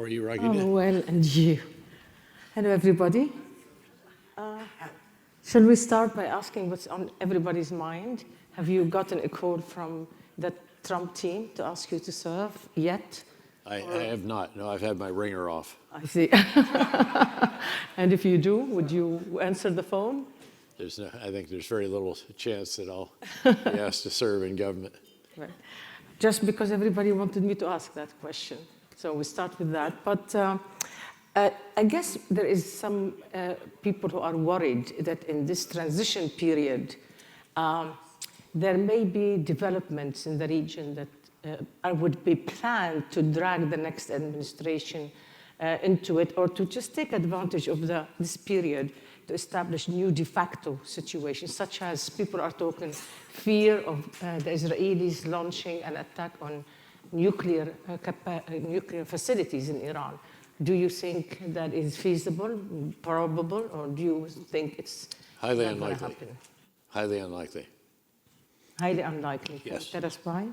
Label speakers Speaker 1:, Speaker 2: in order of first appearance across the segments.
Speaker 1: How are you, Raghida?
Speaker 2: Oh, well, and you. Hello, everybody. Shall we start by asking what's on everybody's mind? Have you gotten a call from the Trump team to ask you to serve yet?
Speaker 1: I have not. No, I've had my ringer off.
Speaker 2: I see. And if you do, would you answer the phone?
Speaker 1: I think there's very little chance that I'll be asked to serve in government.
Speaker 2: Right. Just because everybody wanted me to ask that question. So we start with that. But I guess there is some people who are worried that in this transition period, there may be developments in the region that would be planned to drag the next administration into it, or to just take advantage of this period to establish new de facto situations, such as people are talking fear of the Israelis launching an attack on nuclear facilities in Iran. Do you think that is feasible, probable, or do you think it's
Speaker 1: highly
Speaker 2: not
Speaker 1: unlikely?
Speaker 2: Happen?
Speaker 1: Highly unlikely.
Speaker 2: Highly unlikely.
Speaker 1: Yes.
Speaker 2: Tell us why.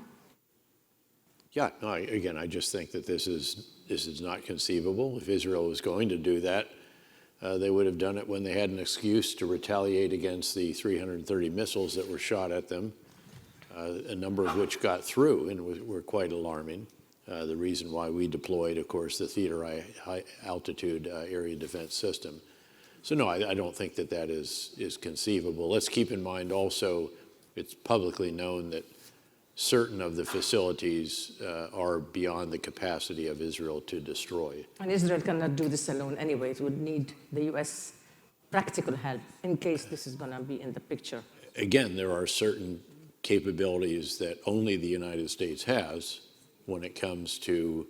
Speaker 1: Yeah. No. Again, I just think that this is not conceivable. If Israel was going to do that, they would have done it when they had an excuse to retaliate against the 330 missiles that were shot at them, a number of which got through and were quite alarming. The reason why we deployed, of course, the theater high altitude area defense system. So no, I don't think that is conceivable. Let's keep in mind also, it's publicly known that certain of the facilities are beyond the capacity of Israel to destroy.
Speaker 2: And Israel cannot do this alone anyway. It would need the U.S. practical help in case this is going to be in the picture.
Speaker 1: Again, there are certain capabilities that only the United States has when it comes to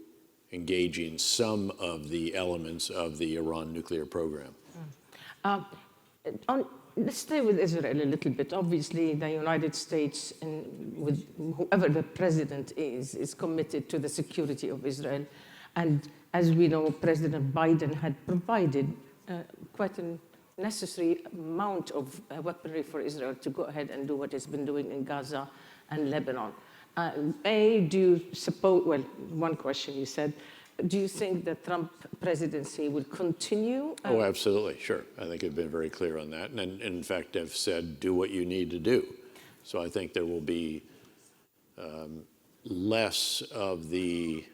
Speaker 1: engaging some of the elements of the Iran nuclear program.
Speaker 2: Let's stay with Israel a little bit. Obviously, the United States, with whoever the president is committed to the security of Israel. And as we know, President Biden had provided quite a necessary amount of weaponry for Israel to go ahead and do what it's been doing in Gaza and Lebanon. Do you suppose, well, one question you said, do you think the Trump presidency will continue?
Speaker 1: Oh, absolutely, sure. I think I've been very clear on that. And in fact, I've said, do what you need to do. So I think there will be less of the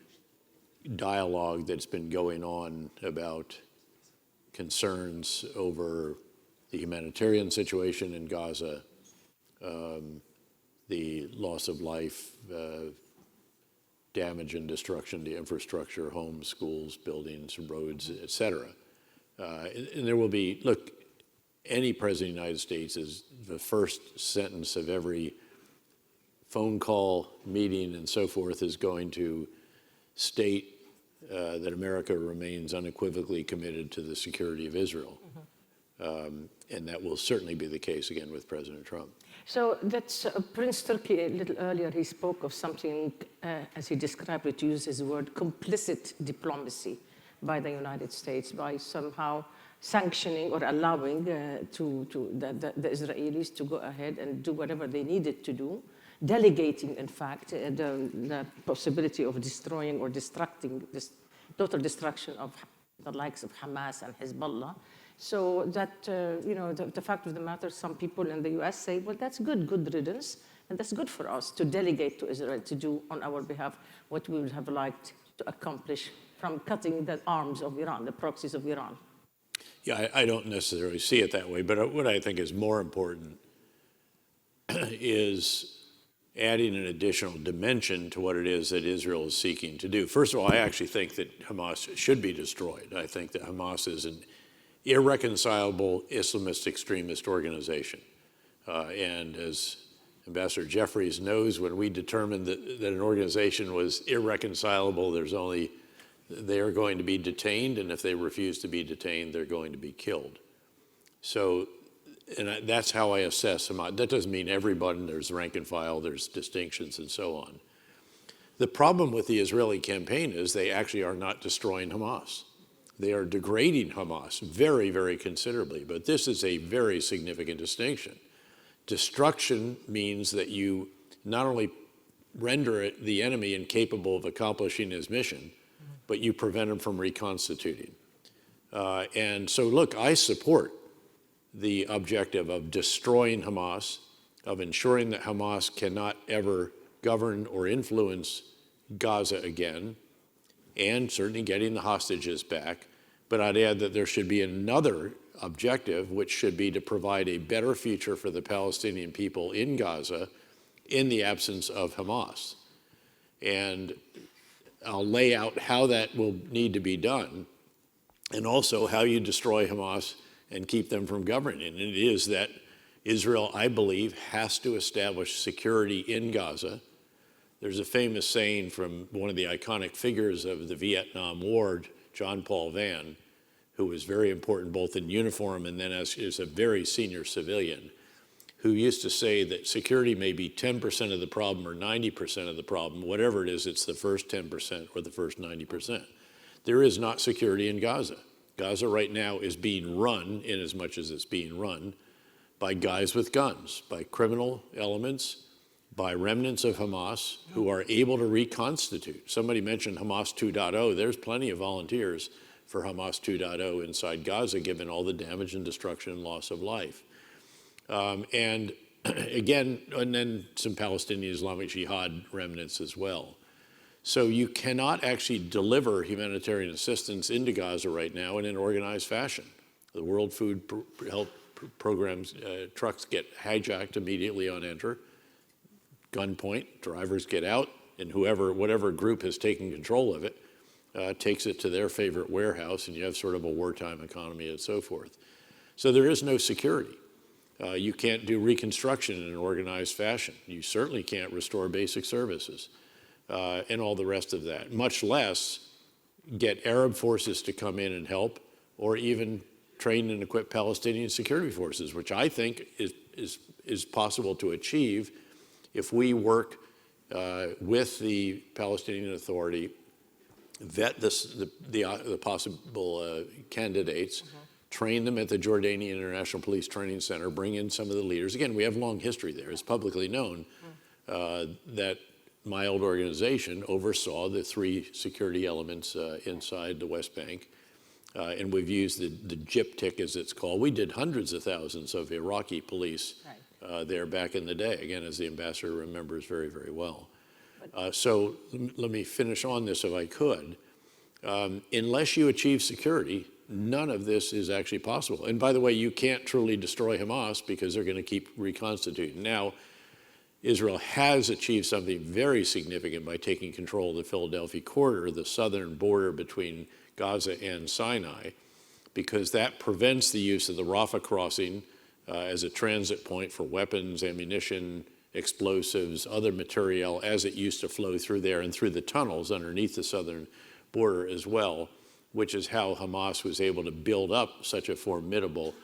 Speaker 1: dialogue that's been going on about concerns over the humanitarian situation in Gaza, the loss of life, damage and destruction to infrastructure, homes, schools, buildings, roads, et cetera. And there will be, look, any president of the United States is the first sentence of every phone call, meeting, and so forth is going to state that America remains unequivocally committed to the security of Israel. And that will certainly be the case again with President Trump.
Speaker 2: So that's Prince Turki a little earlier, he spoke of something, as he described it, used his word, complicit diplomacy by the United States, by somehow sanctioning or allowing the Israelis to go ahead and do whatever they needed to do, delegating, in fact, the possibility of destroying or destructing, total destruction of the likes of Hamas and Hezbollah. So that, the fact of the matter, some people in the U.S. say, well, that's good riddance, and that's good for us to delegate to Israel to do on our behalf what we would have liked to accomplish from cutting the arms of Iran, the proxies of Iran.
Speaker 1: Yeah, I don't necessarily see it that way, but what I think is more important is adding an additional dimension to what it is that Israel is seeking to do. First of all, I actually think that Hamas should be destroyed. I think that Hamas is an irreconcilable Islamist extremist organization. And as Ambassador Jeffries knows, when we determined that an organization was irreconcilable, they are going to be detained, and if they refuse to be detained, they're going to be killed. So, and that's how I assess Hamas. That doesn't mean everybody, there's rank and file, there's distinctions and so on. The problem with the Israeli campaign is they actually are not destroying Hamas. They are degrading Hamas very, very considerably, but this is a very significant distinction. Destruction means that you not only render the enemy incapable of accomplishing his mission, but you prevent them from reconstituting. And so, look, I support the objective of destroying Hamas, of ensuring that Hamas cannot ever govern or influence Gaza again, and certainly getting the hostages back. But I'd add that there should be another objective, which should be to provide a better future for the Palestinian people in Gaza in the absence of Hamas. And I'll lay out how that will need to be done, and also how you destroy Hamas and keep them from governing. And it is that Israel, I believe, has to establish security in Gaza. There's a famous saying from one of the iconic figures of the Vietnam War, John Paul Vann, who was very important both in uniform and then as a very senior civilian, who used to say that security may be 10% of the problem or 90% of the problem. Whatever it is, it's the first 10% or the first 90%. There is not security in Gaza. Gaza right now is being run, in as much as it's being run, by guys with guns, by criminal elements, by remnants of Hamas who are able to reconstitute. Somebody mentioned Hamas 2.0. There's plenty of volunteers for Hamas 2.0 inside Gaza, given all the damage and destruction and loss of life. And again, and then some Palestinian Islamic Jihad remnants as well. So you cannot actually deliver humanitarian assistance into Gaza right now in an organized fashion. The World Food Health Program's trucks get hijacked immediately on enter, gunpoint, drivers get out, and whatever group has taken control of it takes it to their favorite warehouse, and you have sort of a wartime economy and so forth. So there is no security. You can't do reconstruction in an organized fashion. You certainly can't restore basic services and all the rest of that, much less get Arab forces to come in and help, or even train and equip Palestinian security forces, which I think is possible to achieve if we work with the Palestinian Authority, vet the possible candidates, train them at the Jordanian International Police Training Center, bring in some of the leaders. Again, we have long history there. It's publicly known that my old organization oversaw the 3 security elements inside the West Bank. And we've used the gyptic, as it's called. We did hundreds of thousands of Iraqi police there back in the day, again, as the ambassador remembers very, very well. So let me finish on this if I could. Unless you achieve security, none of this is actually possible. And by the way, you can't truly destroy Hamas because they're going to keep reconstituting. Now, Israel has achieved something very significant by taking control of the Philadelphia corridor, the southern border between Gaza and Sinai, because that prevents the use of the Rafah crossing as a transit point for weapons, ammunition, explosives, other material, as it used to flow through there and through the tunnels underneath the southern border as well, which is how Hamas was able to build up such a formidable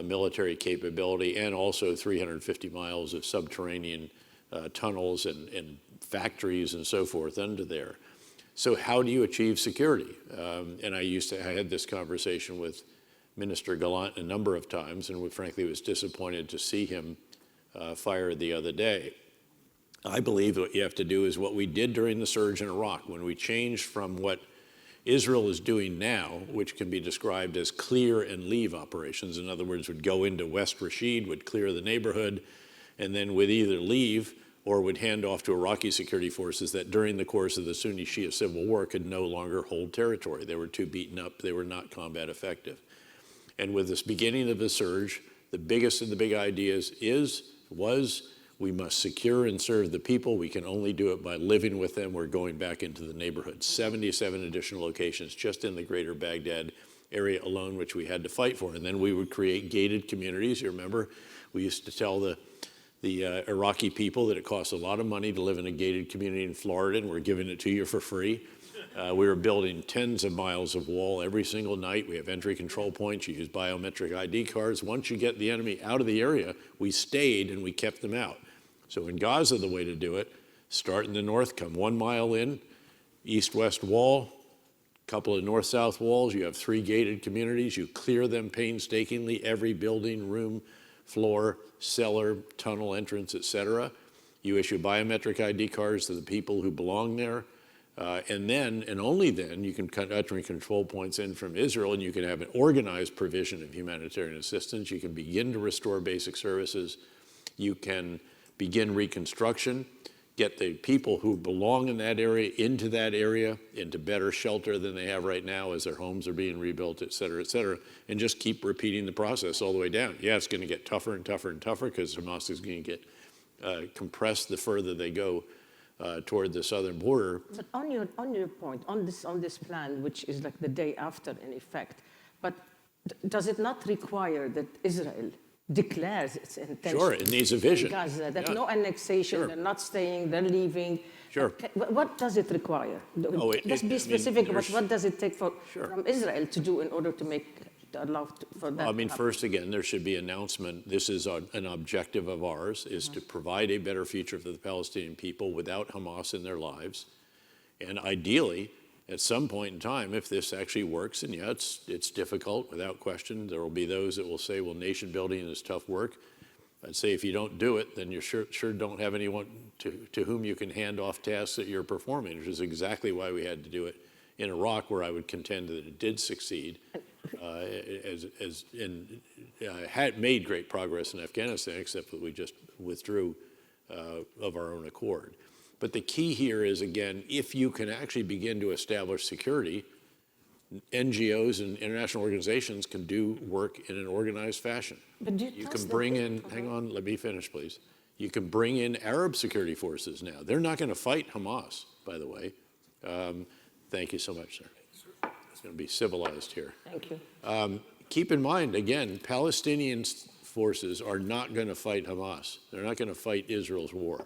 Speaker 1: military capability, and also 350 miles of subterranean tunnels and factories and so forth under there. So how do you achieve security? And I had this conversation with Minister Gallant a number of times, and frankly was disappointed to see him fired the other day. I believe what you have to do is what we did during the surge in Iraq, when we changed from what Israel is doing now, which can be described as clear and leave operations. In other words, would go into West Rashid, would clear the neighborhood, and then would either leave or would hand off to Iraqi security forces that during the course of the Sunni Shia civil war could no longer hold territory. They were too beaten up, they were not combat effective. And with this beginning of the surge, the biggest of the big ideas was we must secure and serve the people. We can only do it by living with them. We're going back into the neighborhood. 77 additional locations just in the greater Baghdad area alone, which we had to fight for. And then we would create gated communities. You remember, we used to tell the Iraqi people that it costs a lot of money to live in a gated community in Florida, and we're giving it to you for free. We were building tens of miles of wall every single night. We have entry control points. You use biometric ID cards. Once you get the enemy out of the area, we stayed and we kept them out. So in Gaza, the way to do it, start in the north, come 1 mile in, east-west wall, couple of north-south walls. You have 3 gated communities. You clear them painstakingly, every building, room, floor, cellar, tunnel entrance, etc. You issue biometric ID cards to the people who belong there. And then, and only then, you can cut entry control points in from Israel, and you can have an organized provision of humanitarian assistance. You can begin to restore basic services. You can begin reconstruction, get the people who belong in that area, into better shelter than they have right now as their homes are being rebuilt, et cetera, and just keep repeating the process all the way down. Yeah, it's going to get tougher and tougher and tougher because Hamas is going to get compressed the further they go toward the southern border.
Speaker 2: But on your point, on this plan, which is like the day after in effect, but does it not require that Israel declares its intention?
Speaker 1: Sure, it needs a vision.
Speaker 2: In Gaza, that no annexation,
Speaker 1: Sure.
Speaker 2: they're not staying, they're leaving.
Speaker 1: Sure.
Speaker 2: What does it require? Let's be specific about what does it take from Israel to do in order to allow for that?
Speaker 1: I mean, first, again, there should be announcement. This is an objective of ours, is to provide a better future for the Palestinian people without Hamas in their lives. And ideally, at some point in time, if this actually works, and yeah, it's difficult without question, there will be those that will say, well, nation building is tough work. I'd say if you don't do it, then you sure don't have anyone to whom you can hand off tasks that you're performing, which is exactly why we had to do it in Iraq, where I would contend that it did succeed, had made great progress in Afghanistan, except that we just withdrew of our own accord. But the key here is, again, if you can actually begin to establish security, NGOs and international organizations can do work in an organized fashion.
Speaker 2: But
Speaker 1: you can bring in, hang on, let me finish, please. You can bring in Arab security forces now. They're not going to fight Hamas, by the way. Thank you so much, sir. It's going to be civilized here.
Speaker 2: Thank you.
Speaker 1: Keep in mind, again, Palestinian forces are not going to fight Hamas. They're not going to fight Israel's war.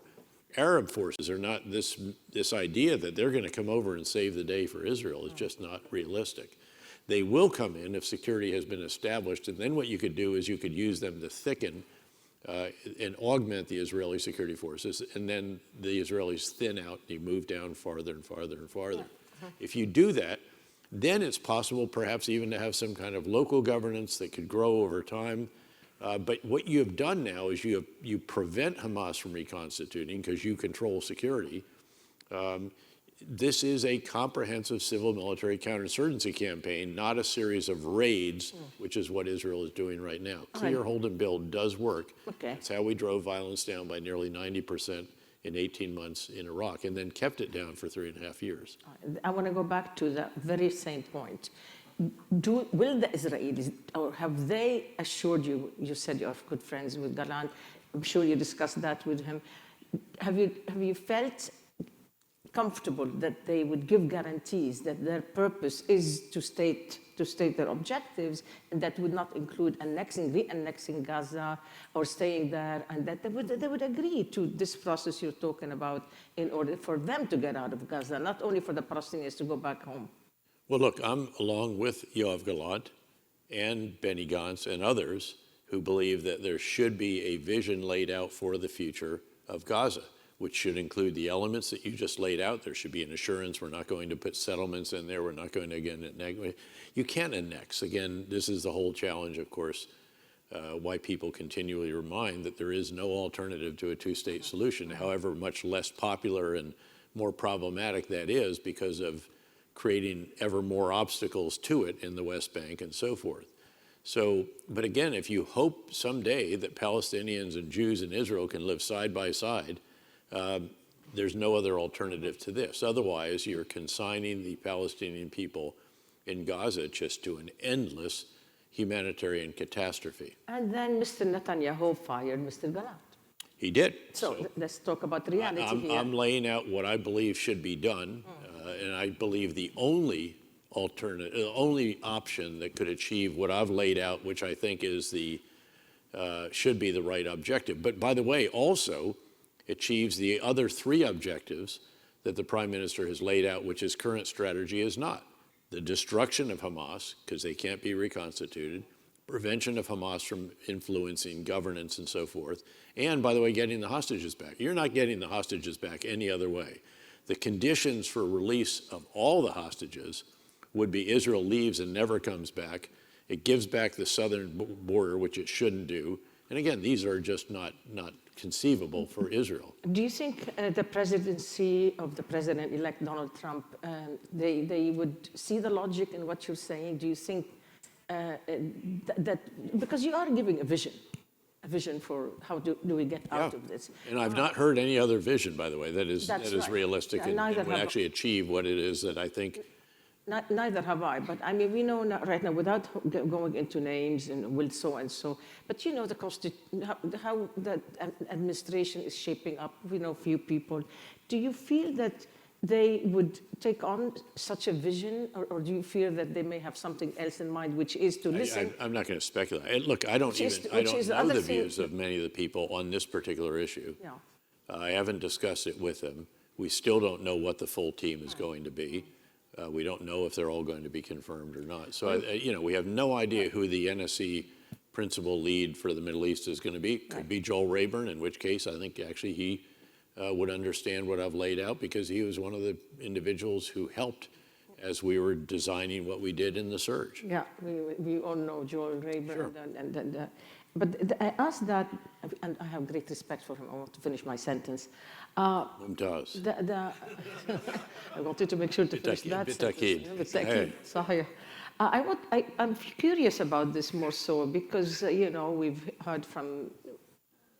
Speaker 1: Arab forces are not, this idea that they're going to come over and save the day for Israel is just not realistic. They will come in if security has been established, and then what you could do is you could use them to thicken and augment the Israeli security forces, and then the Israelis thin out and you move down farther and farther and farther. If you do that, then it's possible perhaps even to have some kind of local governance that could grow over time. But what you have done now is you prevent Hamas from reconstituting because you control security. This is a comprehensive civil military counterinsurgency campaign, not a series of raids, which is what Israel is doing right now. Clear, hold, and build does work.
Speaker 2: Okay.
Speaker 1: That's how we drove violence down by nearly 90% in 18 months in Iraq, and then kept it down for 3.5 years.
Speaker 2: I want to go back to that very same point. Will the Israelis, or have they assured you, you said you're good friends with Gallant, I'm sure you discussed that with him. Have you felt comfortable that they would give guarantees that their purpose is to state their objectives, and that would not include re-annexing Gaza or staying there, and that they would agree to this process you're talking about in order for them to get out of Gaza, not only for the Palestinians to go back home?
Speaker 1: Well, look, I'm along with Yoav Gallant and Benny Gantz and others who believe that there should be a vision laid out for the future of Gaza, which should include the elements that you just laid out. There should be an assurance we're not going to put settlements in there. We're not going to, again, you can't annex. Again, this is the whole challenge, of course, why people continually remind that there is no alternative to a two-state solution, however much less popular and more problematic that is because of creating ever more obstacles to it in the West Bank and so forth. So, but again, if you hope someday that Palestinians and Jews in Israel can live side by side, there's no other alternative to this. Otherwise, you're consigning the Palestinian people in Gaza just to an endless humanitarian catastrophe.
Speaker 2: And then Mr. Netanyahu fired Mr. Gallant.
Speaker 1: He did.
Speaker 2: So let's talk about reality here.
Speaker 1: I'm laying out what I believe should be done, and I believe the only option that could achieve what I've laid out, which I think is should be the right objective. But by the way, also achieves the other three objectives that the Prime Minister has laid out, which his current strategy is not. The destruction of Hamas, because they can't be reconstituted, prevention of Hamas from influencing governance and so forth, and, by the way, getting the hostages back. You're not getting the hostages back any other way. The conditions for release of all the hostages would be Israel leaves and never comes back. It gives back the southern border, which it shouldn't do. And again, these are just not conceivable for Israel.
Speaker 2: Do you think the presidency of the president-elect Donald Trump, they would see the logic in what you're saying? Do you think that because you are giving a vision for how do we get out of this?
Speaker 1: And I've not heard any other vision, by the way, that is
Speaker 2: right.
Speaker 1: realistic and would actually achieve what it is that I think.
Speaker 2: Neither have I, but I mean, we know right now, without going into names and will so and so, but you know how the administration is shaping up. We know few people. Do you feel that they would take on such a vision, or do you fear that they may have something else in mind, which is to listen?
Speaker 1: I'm not going to speculate. And look, I don't know the views of many of the people on this particular issue.
Speaker 2: Yeah.
Speaker 1: I haven't discussed it with them. We still don't know what the full team is going to be. We don't know if they're all going to be confirmed or not. So, we have no idea who the NSC principal lead for the Middle East is going to be. Could be Joel Rayburn, in which case I think actually he would understand what I've laid out, because he was one of the individuals who helped as we were designing what we did in the surge.
Speaker 2: Yeah, we all know Joel Rayburn.
Speaker 1: Sure.
Speaker 2: But I asked that, and I have great respect for him. I want to finish my sentence.
Speaker 1: Mumtaz.
Speaker 2: I wanted to make sure to finish that
Speaker 1: sentence.
Speaker 2: صحيح. I'm curious about this more so because, we've heard from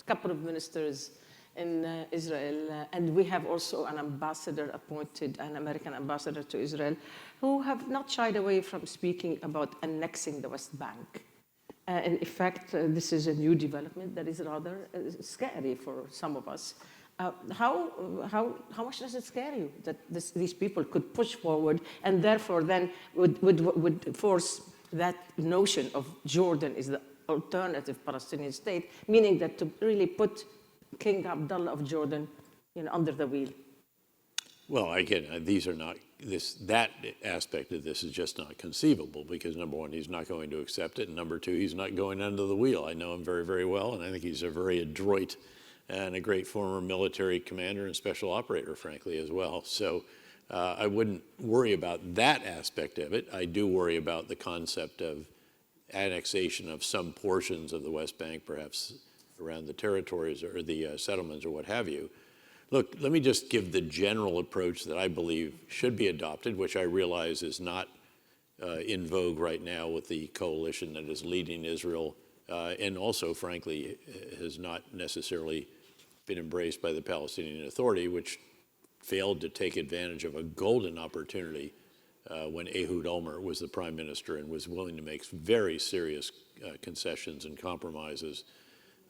Speaker 2: a couple of ministers in Israel, and we have also an ambassador appointed, an American ambassador to Israel, who have not shied away from speaking about annexing the West Bank. In fact, this is a new development that is rather scary for some of us. How much does it scare you that these people could push forward and therefore then would force that notion of Jordan is the alternative Palestinian state, meaning that to really put King Abdullah of Jordan, under the wheel?
Speaker 1: Well, again, that aspect of this is just not conceivable, because number one, he's not going to accept it, and number two, he's not going under the wheel. I know him very, very well, and I think he's a very adroit and a great former military commander and special operator, frankly, as well. So I wouldn't worry about that aspect of it. I do worry about the concept of annexation of some portions of the West Bank, perhaps around the territories or the settlements or what have you. Look, let me just give the general approach that I believe should be adopted, which I realize is not in vogue right now with the coalition that is leading Israel, and also, frankly, has not necessarily been embraced by the Palestinian Authority, which failed to take advantage of a golden opportunity when Ehud Olmert was the prime minister and was willing to make very serious concessions and compromises,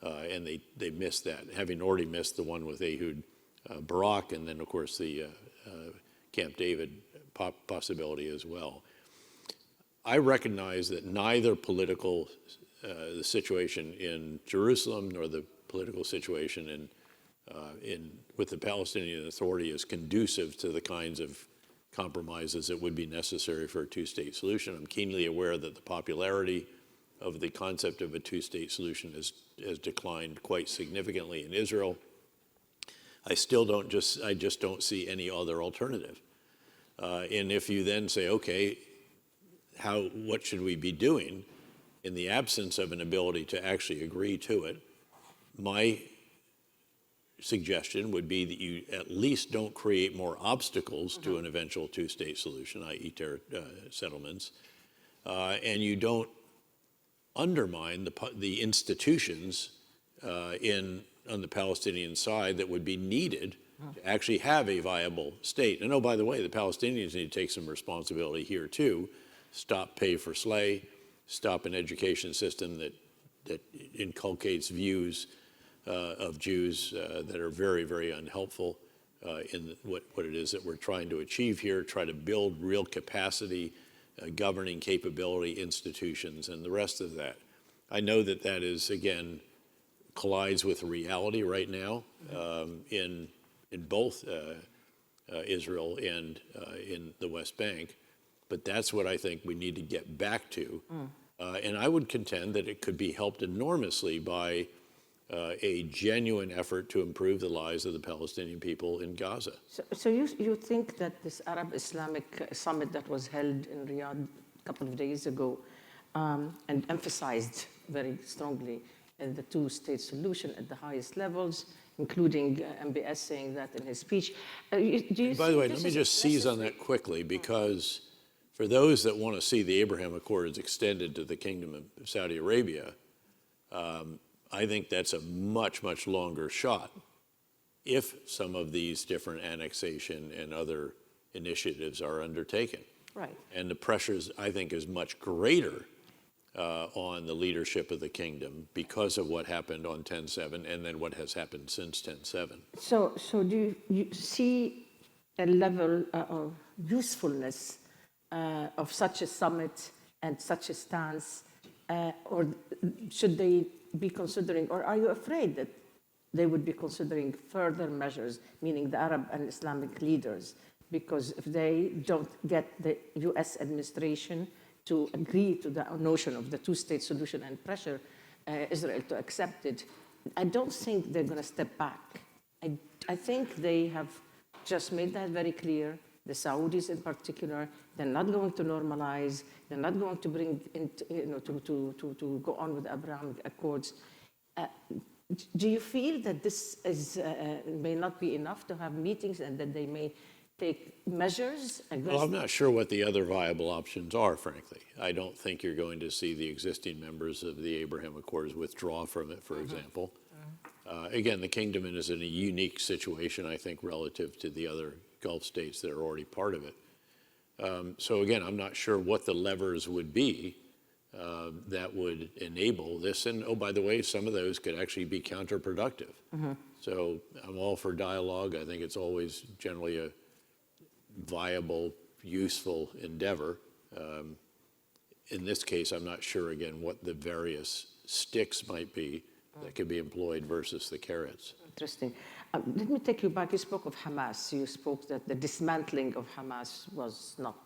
Speaker 1: and they missed that, having already missed the one with Ehud Barak, and then, of course, the Camp David possibility as well. I recognize that neither the situation in Jerusalem nor the political situation with the Palestinian Authority is conducive to the kinds of compromises that would be necessary for a two-state solution. I'm keenly aware that the popularity of the concept of a two-state solution has declined quite significantly in Israel. I just don't see any other alternative. And if you then say, okay, what should we be doing in the absence of an ability to actually agree to it? My suggestion would be that you at least don't create more obstacles to an eventual two-state solution, i.e. settlements, and you don't undermine the institutions on the Palestinian side that would be needed to actually have a viable state. And by the way, the Palestinians need to take some responsibility here too. Stop pay for slay, stop an education system that inculcates views of Jews that are very, very unhelpful in what it is that we're trying to achieve here, try to build real capacity, governing capability, institutions, and the rest of that. I know that is, again, collides with reality right now in both Israel and in the West Bank, but that's what I think we need to get back to. And I would contend that it could be helped enormously by a genuine effort to improve the lives of the Palestinian people in Gaza.
Speaker 2: So you think that this Arab-Islamic summit that was held in Riyadh a couple of days ago and emphasized very strongly in the two-state solution at the highest levels, including MBS saying that in his speech.
Speaker 1: By the way, let me just seize on that quickly, because for those that want to see the Abraham Accords extended to the Kingdom of Saudi Arabia, I think that's a much, much longer shot if some of these different annexation and other initiatives are undertaken.
Speaker 2: Right.
Speaker 1: And the pressures, I think, is much greater on the leadership of the kingdom because of what happened on 10/7 and then what has happened since 10/7.
Speaker 2: So do you see a level of usefulness of such a summit and such a stance, or should they be considering, or are you afraid that they would be considering further measures, meaning the Arab and Islamic leaders? Because if they don't get the US administration to agree to the notion of the two-state solution and pressure Israel to accept it, I don't think they're going to step back. I think they have just made that very clear. The Saudis in particular, they're not going to normalize, they're not going to bring in, to go on with the Abraham Accords. Do you feel that this is, may not be enough to have meetings and that they may take measures?
Speaker 1: Well, I'm not sure what the other viable options are, frankly. I don't think you're going to see the existing members of the Abraham Accords withdraw from it, for example. Again, the kingdom is in a unique situation, I think, relative to the other Gulf states that are already part of it. So again, I'm not sure what the levers would be that would enable this. And oh, by the way, some of those could actually be counterproductive. So I'm all for dialogue. I think it's always generally a viable, useful endeavor. In this case, I'm not sure, again, what the various sticks might be that could be employed versus the carrots.
Speaker 2: Interesting. Let me take you back. You spoke of Hamas. You spoke that the dismantling of Hamas was not,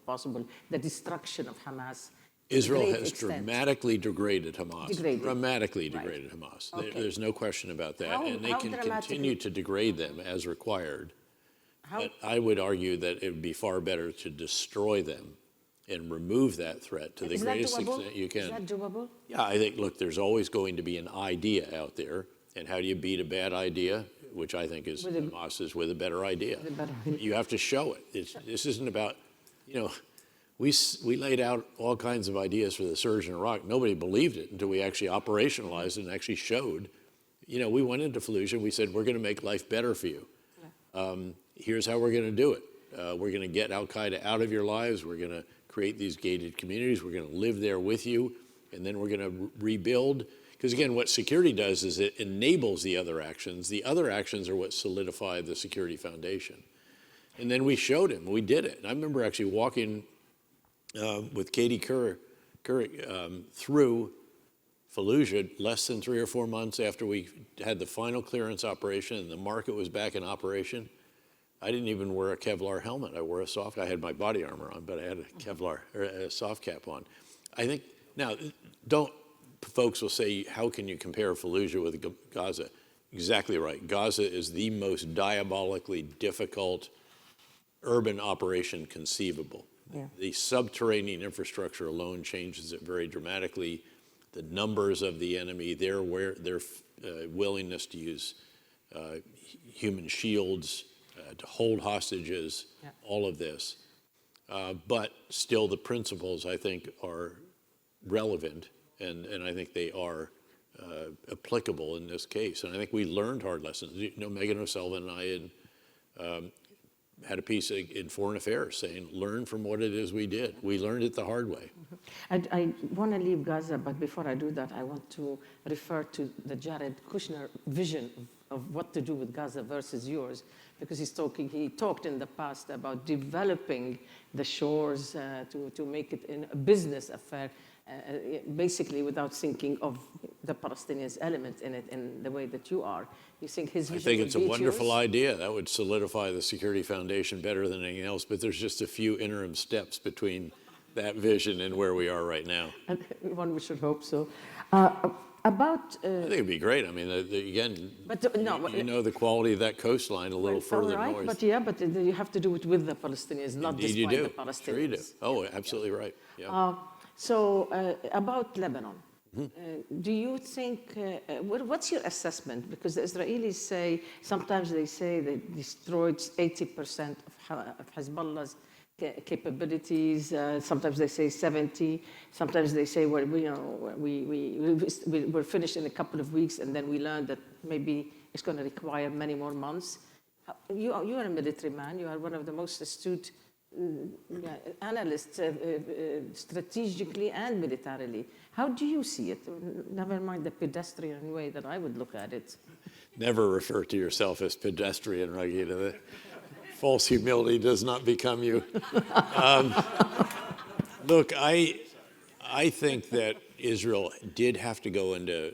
Speaker 2: possible. The destruction of Hamas.
Speaker 1: Israel has dramatically degraded Hamas. Dramatically
Speaker 2: Right.
Speaker 1: degraded Hamas.
Speaker 2: Okay.
Speaker 1: There's no question about that. And they
Speaker 2: how
Speaker 1: can
Speaker 2: dramatically?
Speaker 1: continue to degrade them as required. But I would argue that it would be far better to destroy them and remove that threat to the greatest extent you can.
Speaker 2: Is that doable?
Speaker 1: Yeah, I think, look, there's always going to be an idea out there. And how do you beat a bad idea? Which I think is Hamas is with a better idea. You have to show it. This isn't about, we laid out all kinds of ideas for the surge in Iraq. Nobody believed it until we actually operationalized it and actually showed. We went into Fallujah and we said, we're going to make life better for you. Here's how we're going to do it. We're going to get al-Qaeda out of your lives. We're going to create these gated communities. We're going to live there with you. And then we're going to rebuild. Because again, what security does is it enables the other actions. The other actions are what solidify the security foundation. And then we showed him. We did it. And I remember actually walking with Katie Couric through Fallujah less than 3 or 4 months after we had the final clearance operation and the market was back in operation. I didn't even wear a Kevlar helmet. I wore a soft. I had my body armor on, but I had a Kevlar or a soft cap on. I think now folks will say, how can you compare Fallujah with Gaza? Exactly right. Gaza is the most diabolically difficult urban operation conceivable.
Speaker 2: Yeah.
Speaker 1: The subterranean infrastructure alone changes it very dramatically. The numbers of the enemy, their willingness to use human shields, to hold hostages, all of this. But still the principles, I think, are relevant, and I think they are applicable in this case. And I think we learned hard lessons. Megan O'Sullivan and I had a piece in Foreign Affairs saying, learn from what it is we did. We learned it the hard way.
Speaker 2: I want to leave Gaza, but before I do that, I want to refer to the Jared Kushner vision of what to do with Gaza versus yours, because he talked in the past about developing the shores to make it a business affair, basically without thinking of the Palestinians element in it in the way that you are. You think his vision
Speaker 1: I think it's a wonderful
Speaker 2: yours?
Speaker 1: idea. That would solidify the security foundation better than anything else, but there's just a few interim steps between that vision and where we are right now.
Speaker 2: One should hope so. I
Speaker 1: think it'd be great. I mean, again, you know the quality of that coastline a little further north.
Speaker 2: But you have to do it with the Palestinians, not
Speaker 1: Indeed
Speaker 2: despite the
Speaker 1: you do.
Speaker 2: Palestinians.
Speaker 1: Sure you do. Oh, absolutely right. Yeah.
Speaker 2: So about Lebanon, Do you think, what's your assessment? Because the Israelis say, sometimes they say they destroyed 80% of Hezbollah's capabilities. Sometimes they say 70. Sometimes they say, well, we're finished in a couple of weeks, and then we learned that maybe it's going to require many more months. You are a military man. You are one of the most astute analysts, strategically and militarily. How do you see it? Never mind the pedestrian way that I would look at it.
Speaker 1: Never refer to yourself as pedestrian, Raghida. False humility does not become you. Look, I think that Israel did have to go into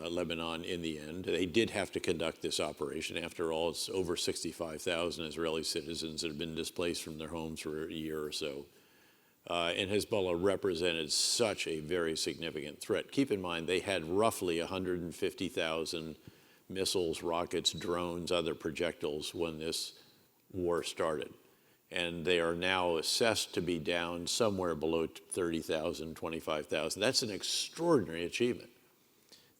Speaker 1: Lebanon in the end. They did have to conduct this operation. After all, it's over 65,000 Israeli citizens that have been displaced from their homes for a year or so. And Hezbollah represented such a very significant threat. Keep in mind, they had roughly 150,000 missiles, rockets, drones, other projectiles when this war started. And they are now assessed to be down somewhere below 30,000, 25,000. That's an extraordinary achievement.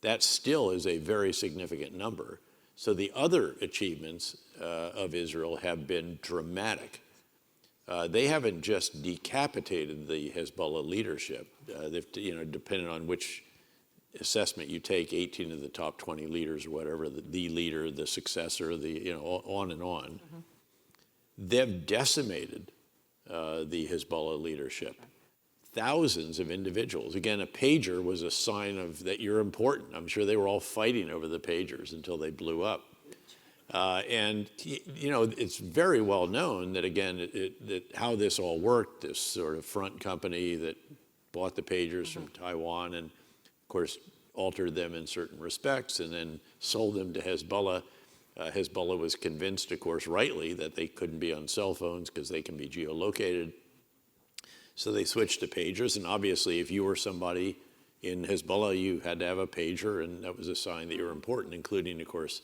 Speaker 1: That still is a very significant number. So the other achievements of Israel have been dramatic. They haven't just decapitated the Hezbollah leadership. They've, depending on which assessment you take, 18 of the top 20 leaders or whatever, the leader, the successor, on and on. Mm-hmm. They've decimated the Hezbollah leadership. Thousands of individuals. Again, a pager was a sign of that you're important. I'm sure they were all fighting over the pagers until they blew up. And it's very well known that, again, that how this all worked, this sort of front company that bought the pagers from Taiwan and, of course, altered them in certain respects and then sold them to Hezbollah. Hezbollah was convinced, of course, rightly, that they couldn't be on cell phones because they can be geolocated. So they switched to pagers, and obviously if you were somebody in Hezbollah, you had to have a pager, and that was a sign that you were important, including, of course,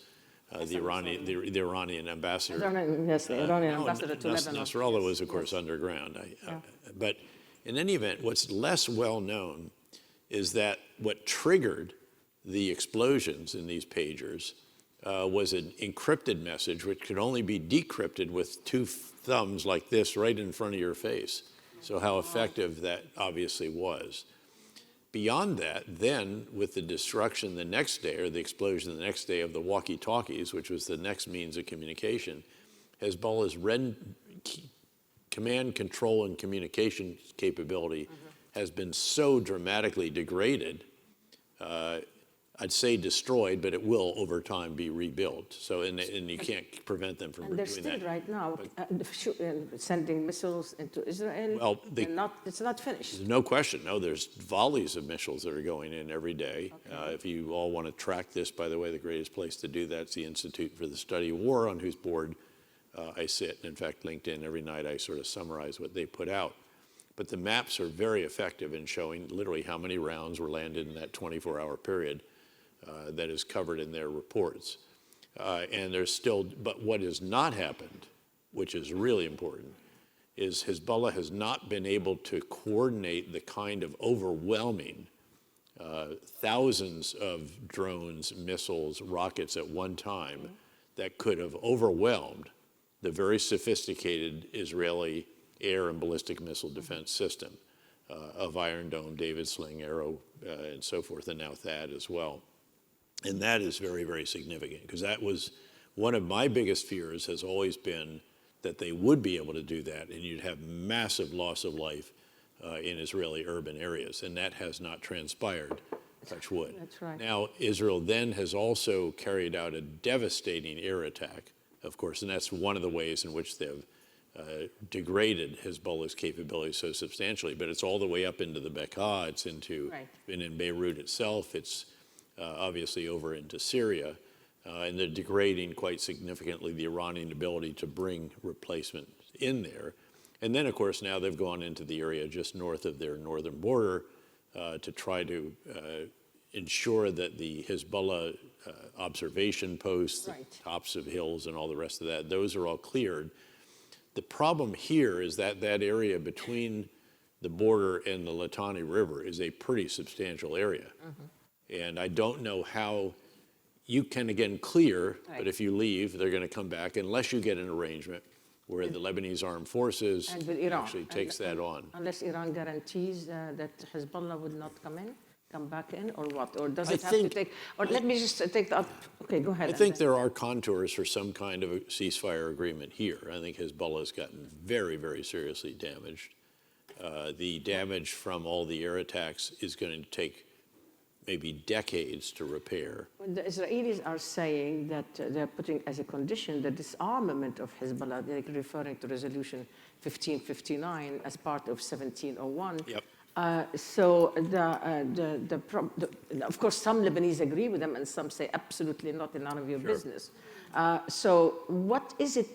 Speaker 1: the Iranian ambassador.
Speaker 2: Yes, the Iranian ambassador to Lebanon.
Speaker 1: Nasrallah was, of course, underground. But in any event, what's less well known is that what triggered the explosions in these pagers was an encrypted message which could only be decrypted with two thumbs like this right in front of your face. So how effective that obviously was. Beyond that, then, with the destruction the next day, or the explosion the next day of the walkie-talkies, which was the next means of communication, Hezbollah's command, control, and communication capability has been so dramatically degraded, I'd say destroyed, but it will over time be rebuilt. So, and you can't prevent them from doing that.
Speaker 2: They're still right now sending missiles into Israel.
Speaker 1: Well,
Speaker 2: it's not finished.
Speaker 1: There's no question. No, there's volleys of missiles that are going in every day. Okay. If you all want to track this, by the way, the greatest place to do that is the Institute for the Study of War, on whose board I sit. In fact, LinkedIn, every night I sort of summarize what they put out. But the maps are very effective in showing literally how many rounds were landed in that 24-hour period. That is covered in their reports. And there's still, but what has not happened, which is really important, is Hezbollah has not been able to coordinate the kind of overwhelming thousands of drones, missiles, rockets at one time that could have overwhelmed the very sophisticated Israeli air and ballistic missile defense system of Iron Dome, David Sling, Arrow, and so forth, and now THAAD as well. And that is very, very significant, because that was one of my biggest fears has always been that they would be able to do that, and you'd have massive loss of life in Israeli urban areas, and that has not transpired, touch wood.
Speaker 2: That's right.
Speaker 1: Now, Israel then has also carried out a devastating air attack, of course, and that's one of the ways in which they've degraded Hezbollah's capabilities so substantially, but it's all the way up into the Bekaa, it's into, and in Beirut itself, it's obviously over into Syria, and they're degrading quite significantly the Iranian ability to bring replacement in there. And then, of course, now they've gone into the area just north of their northern border to try to ensure that the Hezbollah observation posts, the tops of hills and all the rest of that, those are all cleared. The problem here is that that area between the border and the Litani River is a pretty substantial area. And I don't know how you can, again, clear, but if you leave, they're going to come back unless you get an arrangement where the Lebanese armed forces
Speaker 2: And with Iran.
Speaker 1: actually takes that on.
Speaker 2: Unless Iran guarantees that Hezbollah would not come back in, or what? Or does
Speaker 1: I
Speaker 2: it have
Speaker 1: think-
Speaker 2: to take, or let me just take that, okay, go ahead.
Speaker 1: I think there are contours for some kind of a ceasefire agreement here. I think Hezbollah has gotten very, very seriously damaged. The damage from all the air attacks is going to take maybe decades to repair.
Speaker 2: When the Israelis are saying that they're putting as a condition the disarmament of Hezbollah, they're referring to Resolution 1559 as part of 1701.
Speaker 1: Yep.
Speaker 2: So of course, some Lebanese agree with them, and some say absolutely not, in none of your business. So what is it?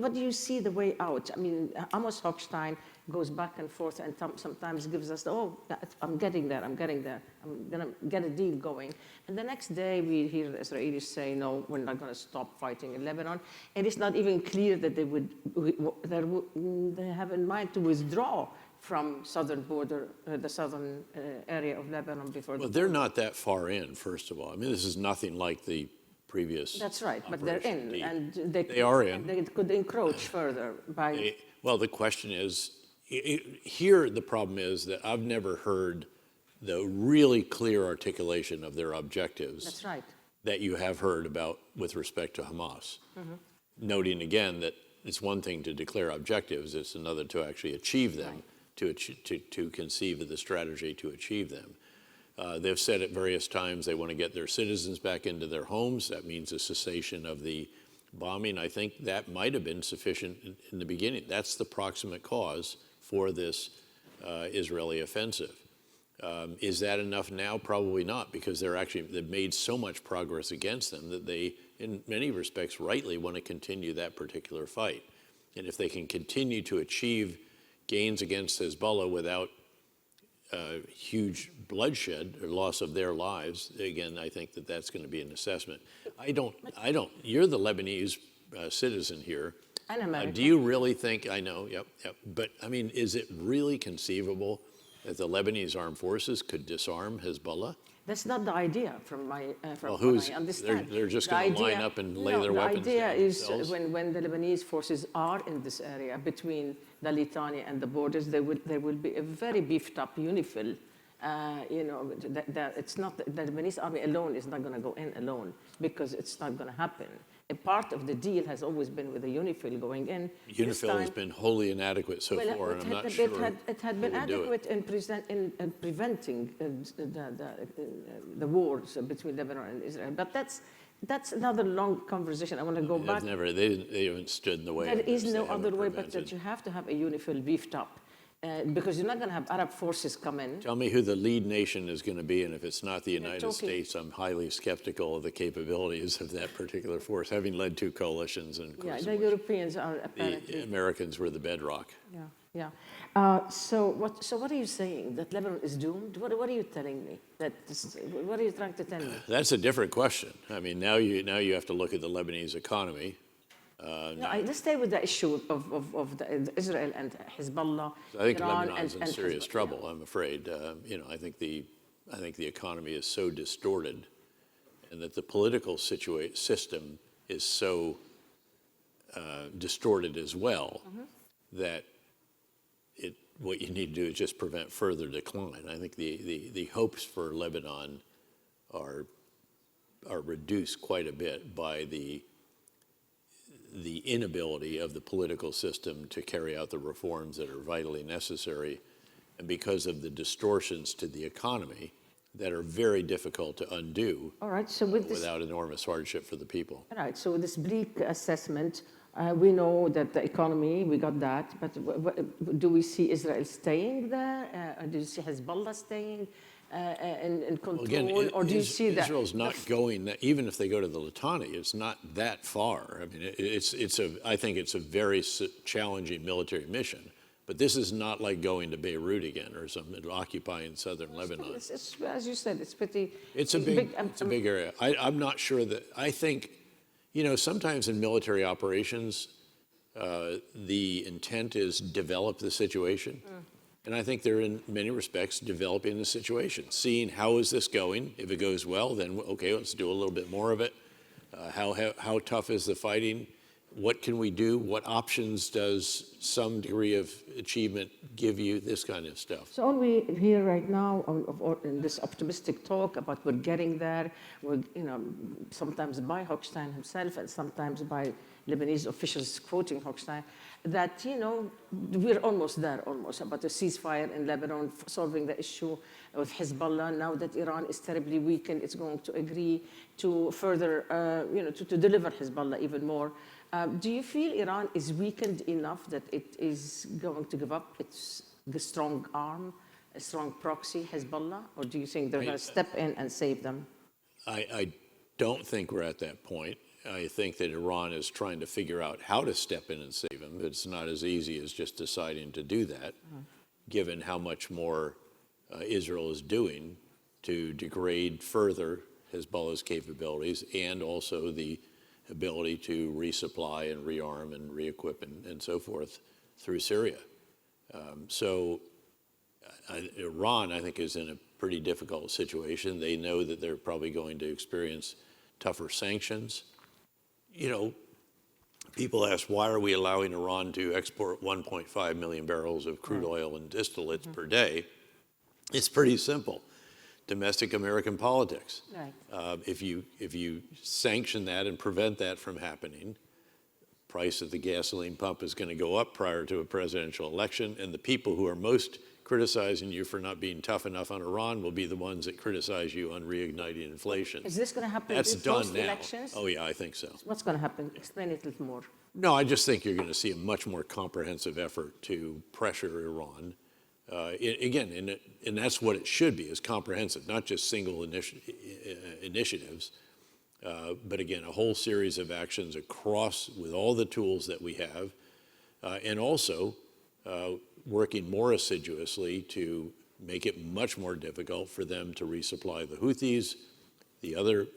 Speaker 2: What do you see the way out? I mean, Amos Hochstein goes back and forth and sometimes gives us, oh, I'm getting there, I'm going to get a deal going. And the next day we hear the Israelis say, no, we're not going to stop fighting in Lebanon. And it's not even clear that they have in mind to withdraw from southern border, the southern area of Lebanon before.
Speaker 1: Well, they're not that far in, first of all. I mean, this is nothing like the previous.
Speaker 2: That's right, but they're in,
Speaker 1: Operation
Speaker 2: and
Speaker 1: They are in.
Speaker 2: They could encroach further by.
Speaker 1: Well, the question is, here the problem is that I've never heard the really clear articulation of their objectives.
Speaker 2: That's right.
Speaker 1: That you have heard about with respect to Hamas. Noting again that it's one thing to declare objectives, it's another to actually achieve them, to conceive of the strategy to achieve them. They've said at various times they want to get their citizens back into their homes. That means a cessation of the bombing. I think that might have been sufficient in the beginning. That's the proximate cause for this Israeli offensive. Is that enough now? Probably not, because they've made so much progress against them that they, in many respects, rightly want to continue that particular fight. And if they can continue to achieve gains against Hezbollah without huge bloodshed or loss of their lives, again, I think that that's going to be an assessment. You're the Lebanese citizen here.
Speaker 2: And American.
Speaker 1: Do you really think, I know, yep, but I mean, is it really conceivable that the Lebanese armed forces could disarm Hezbollah?
Speaker 2: That's not the idea from what I understand.
Speaker 1: They're just going to line up and lay their weapons down
Speaker 2: The idea is
Speaker 1: themselves?
Speaker 2: when the Lebanese forces are in this area between the Litani and the borders, there will be a very beefed up UNIFIL. It's not the Lebanese army alone is not going to go in alone, because it's not going to happen. A part of the deal has always been with the UNIFIL going in.
Speaker 1: UNIFIL has been wholly inadequate so far, and I'm not sure
Speaker 2: it had been adequate in preventing the wars between Lebanon and Israel. But that's another long conversation. I want to go back.
Speaker 1: They haven't stood in the way.
Speaker 2: There
Speaker 1: of
Speaker 2: is
Speaker 1: this.
Speaker 2: no
Speaker 1: They
Speaker 2: other
Speaker 1: haven't
Speaker 2: way but
Speaker 1: prevented.
Speaker 2: that you have to have a UNIFIL beefed up. Because you're not going to have Arab forces come in.
Speaker 1: Tell me who the lead nation is going to be, and if it's not the United
Speaker 2: talking-
Speaker 1: States, I'm highly skeptical of the capabilities of that particular force, having led two coalitions, and of
Speaker 2: Yeah,
Speaker 1: course,
Speaker 2: the Europeans are
Speaker 1: the
Speaker 2: apparently.
Speaker 1: Americans were the bedrock.
Speaker 2: Yeah. So what are you saying? That Lebanon is doomed? What are you telling me? What are you trying to tell me?
Speaker 1: That's a different question. I mean, now you have to look at the Lebanese economy.
Speaker 2: Let's stay with the issue of the Israel and Hezbollah.
Speaker 1: I think
Speaker 2: Iran
Speaker 1: Lebanon's in
Speaker 2: and
Speaker 1: serious
Speaker 2: Hezbollah.
Speaker 1: trouble. I'm afraid. I think the economy is so distorted, and that the political system is so distorted as well, that what you need to do is just prevent further decline. I think the hopes for Lebanon are reduced quite a bit by the inability of the political system to carry out the reforms that are vitally necessary, and because of the distortions to the economy that are very difficult to undo.
Speaker 2: All right, so with this,
Speaker 1: without enormous hardship for the people.
Speaker 2: all right, so with this bleak assessment, we know that the economy, we got that, but do we see Israel staying there? Or do you see Hezbollah staying in control?
Speaker 1: Again,
Speaker 2: or do you see that?
Speaker 1: Israel's not going, even if they go to the Litani, it's not that far. I mean, I think it's a very challenging military mission. But this is not like going to Beirut again or occupying southern Lebanon.
Speaker 2: It's, as you said, it's pretty.
Speaker 1: It's a big area. I'm not sure that, I think, sometimes in military operations, the intent is develop the situation. And I think they're in many respects developing the situation, seeing how is this going. If it goes well, then okay, let's do a little bit more of it. How tough is the fighting? What can we do? What options does some degree of achievement give you? This kind of stuff.
Speaker 2: So all we hear right now in this optimistic talk about we're getting there, sometimes by Hochstein himself and sometimes by Lebanese officials quoting Hochstein, that, we're almost there, about a ceasefire in Lebanon, solving the issue with Hezbollah. Now that Iran is terribly weakened, it's going to agree to further, to deliver Hezbollah even more. Do you feel Iran is weakened enough that it is going to give up the strong arm, a strong proxy, Hezbollah? Or do you think they're going to step in and save them?
Speaker 1: I don't think we're at that point. I think that Iran is trying to figure out how to step in and save them. It's not as easy as just deciding to do that, given how much more Israel is doing to degrade further Hezbollah's capabilities and also the ability to resupply and rearm and re-equip and so forth through Syria. Iran, I think, is in a pretty difficult situation. They know that they're probably going to experience tougher sanctions. People ask, why are we allowing Iran to export 1.5 million barrels of crude oil and distillates per day? It's pretty simple. Domestic American politics.
Speaker 2: Right.
Speaker 1: If you sanction that and prevent that from happening, price at the gasoline pump is going to go up prior to a presidential election, and the people who are most criticizing you for not being tough enough on Iran will be the ones that criticize you on reigniting inflation.
Speaker 2: Is this going to happen
Speaker 1: That's
Speaker 2: in
Speaker 1: done now.
Speaker 2: elections?
Speaker 1: Oh yeah, I think so.
Speaker 2: What's going to happen? Explain it a little more.
Speaker 1: No, I just think you're going to see a much more comprehensive effort to pressure Iran. And that's what it should be, is comprehensive, not just single initiatives, but again, a whole series of actions across with all the tools that we have, and also working more assiduously to make it much more difficult for them to resupply the Houthis, the other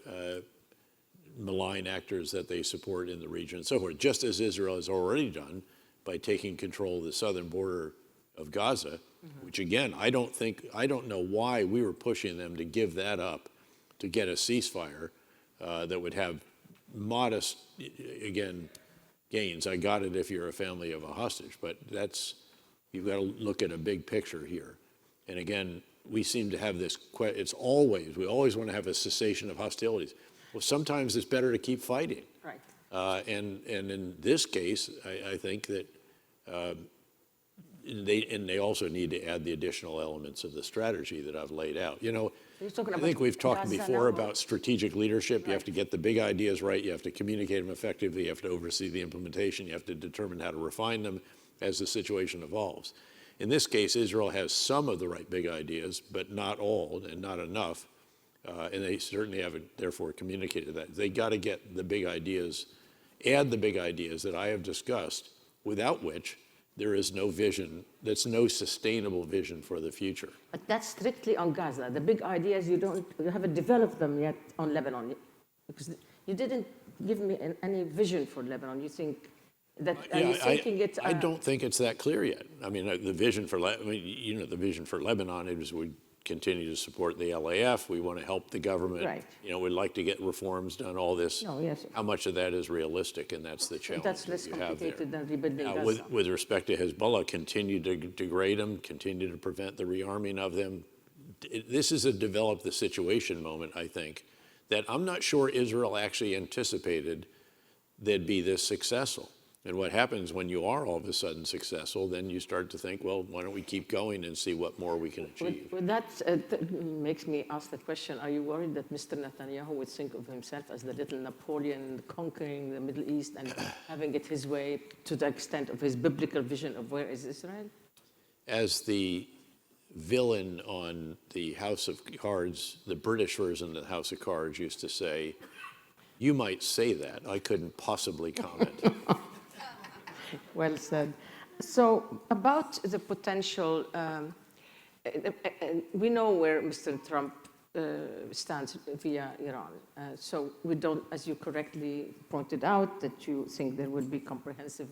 Speaker 1: malign actors that they support in the region and so forth, just as Israel has already done by taking control of the southern border of Gaza, which again, I don't know why we were pushing them to give that up to get a ceasefire that would have modest, again, gains. I got it if you're a family of a hostage, but you've got to look at a big picture here. And again, we seem to have this, we always want to have a cessation of hostilities. Well, sometimes it's better to keep fighting.
Speaker 2: Right.
Speaker 1: And in this case, I think that they also need to add the additional elements of the strategy that I've laid out. I think we've talked before about strategic leadership. Right. You have to get the big ideas right. You have to communicate them effectively. You have to oversee the implementation. You have to determine how to refine them as the situation evolves. In this case, Israel has some of the right big ideas, but not all and not enough. And they certainly haven't, therefore, communicated that. They got to get the big ideas, add the big ideas that I have discussed, without which there is no vision, that's no sustainable vision for the future.
Speaker 2: But that's strictly on Gaza. The big ideas, you haven't developed them yet on Lebanon, because you didn't give me any vision for Lebanon. You think that, are you thinking it's...
Speaker 1: I don't think it's that clear yet. I mean, the vision for, the vision for Lebanon is we continue to support the LAF. We want to help the government.
Speaker 2: Right.
Speaker 1: We'd like to get reforms done, all this.
Speaker 2: No, yes.
Speaker 1: How much of that is realistic? And that's the challenge.
Speaker 2: That's less complicated than rebuilding Gaza.
Speaker 1: With respect to Hezbollah, continue to degrade them, continue to prevent the rearming of them. This is a develop the situation moment, I think, that I'm not sure Israel actually anticipated they'd be this successful. And what happens when you are all of a sudden successful, then you start to think, well, why don't we keep going and see what more we can achieve?
Speaker 2: Well, that makes me ask the question, are you worried that Mr. Netanyahu would think of himself as the little Napoleon conquering the Middle East and having it his way to the extent of his biblical vision of where is Israel?
Speaker 1: As the villain on the House of Cards, the British version of the House of Cards used to say, you might say that, I couldn't possibly comment.
Speaker 2: Well said. So about the potential, we know where Mr. Trump stands via Iran. So we don't, as you correctly pointed out, that you think there will be comprehensive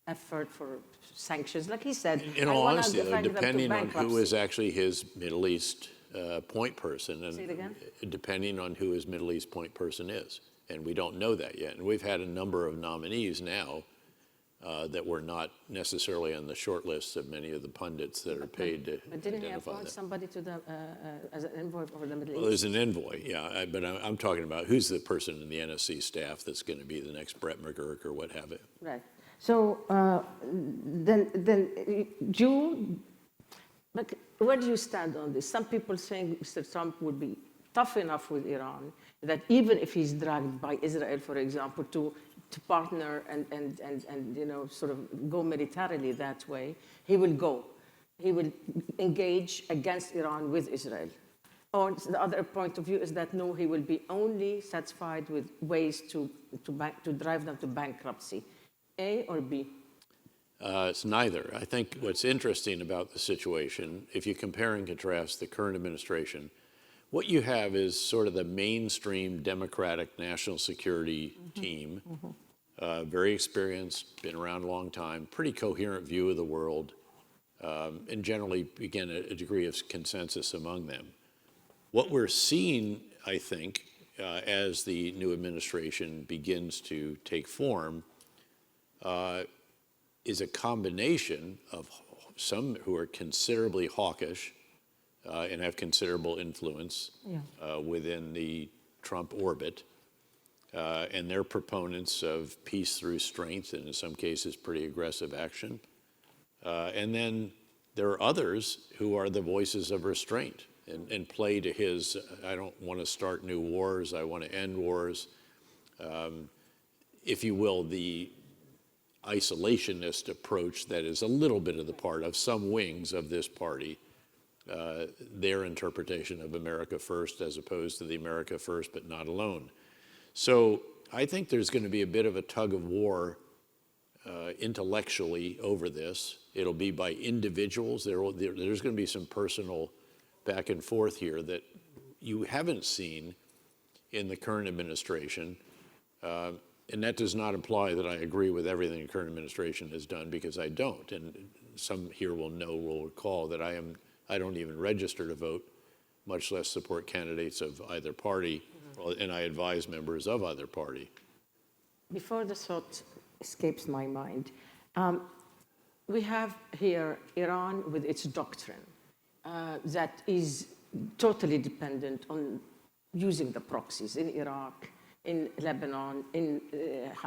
Speaker 2: effort for sanctions. Like he said,
Speaker 1: In all honesty, though,
Speaker 2: drag them to
Speaker 1: depending on who
Speaker 2: bankruptcy.
Speaker 1: is actually his Middle East point person, and
Speaker 2: Say it again?
Speaker 1: depending on who his Middle East point person is. And we don't know that yet. And we've had a number of nominees now that were not necessarily on the short lists of many of the pundits that are paid to
Speaker 2: But didn't he
Speaker 1: identify
Speaker 2: appoint
Speaker 1: that.
Speaker 2: somebody to the, as an envoy for the Middle
Speaker 1: Well,
Speaker 2: East?
Speaker 1: there's an envoy, yeah, but I'm talking about who's the person in the NSC staff that's going to be the next Brett McGurk or what have it.
Speaker 2: Right. So then June, like, where do you stand on this? Some people saying Mr. Trump would be tough enough with Iran that even if he's dragged by Israel, for example, to partner and you know, sort of go militarily that way, he will go. He will engage against Iran with Israel. Or the other point of view is that no, he will be only satisfied with ways to drive them to bankruptcy. A or B?
Speaker 1: It's neither. I think what's interesting about the situation, if you compare and contrast the current administration, what you have is sort of the mainstream Democratic national security team, very experienced, been around a long time, pretty coherent view of the world, and generally, again, a degree of consensus among them. What we're seeing, I think, as the new administration begins to take form, is a combination of some who are considerably hawkish and have considerable influence within the Trump orbit, and they're proponents of peace through strength and in some cases pretty aggressive action. And then there are others who are the voices of restraint and play to his, I don't want to start new wars, I want to end wars, if you will, the isolationist approach that is a little bit of the part of some wings of this party, their interpretation of America first as opposed to the America first but not alone. So I think there's going to be a bit of a tug of war intellectually over this. It'll be by individuals. There's going to be some personal back and forth here that you haven't seen in the current administration. And that does not imply that I agree with everything the current administration has done, because I don't. And some here will recall that I don't even register to vote, much less support candidates of either party, and I advise members of either party.
Speaker 2: Before the thought escapes my mind, we have here Iran with its doctrine that is totally dependent on using the proxies in Iraq, in Lebanon, in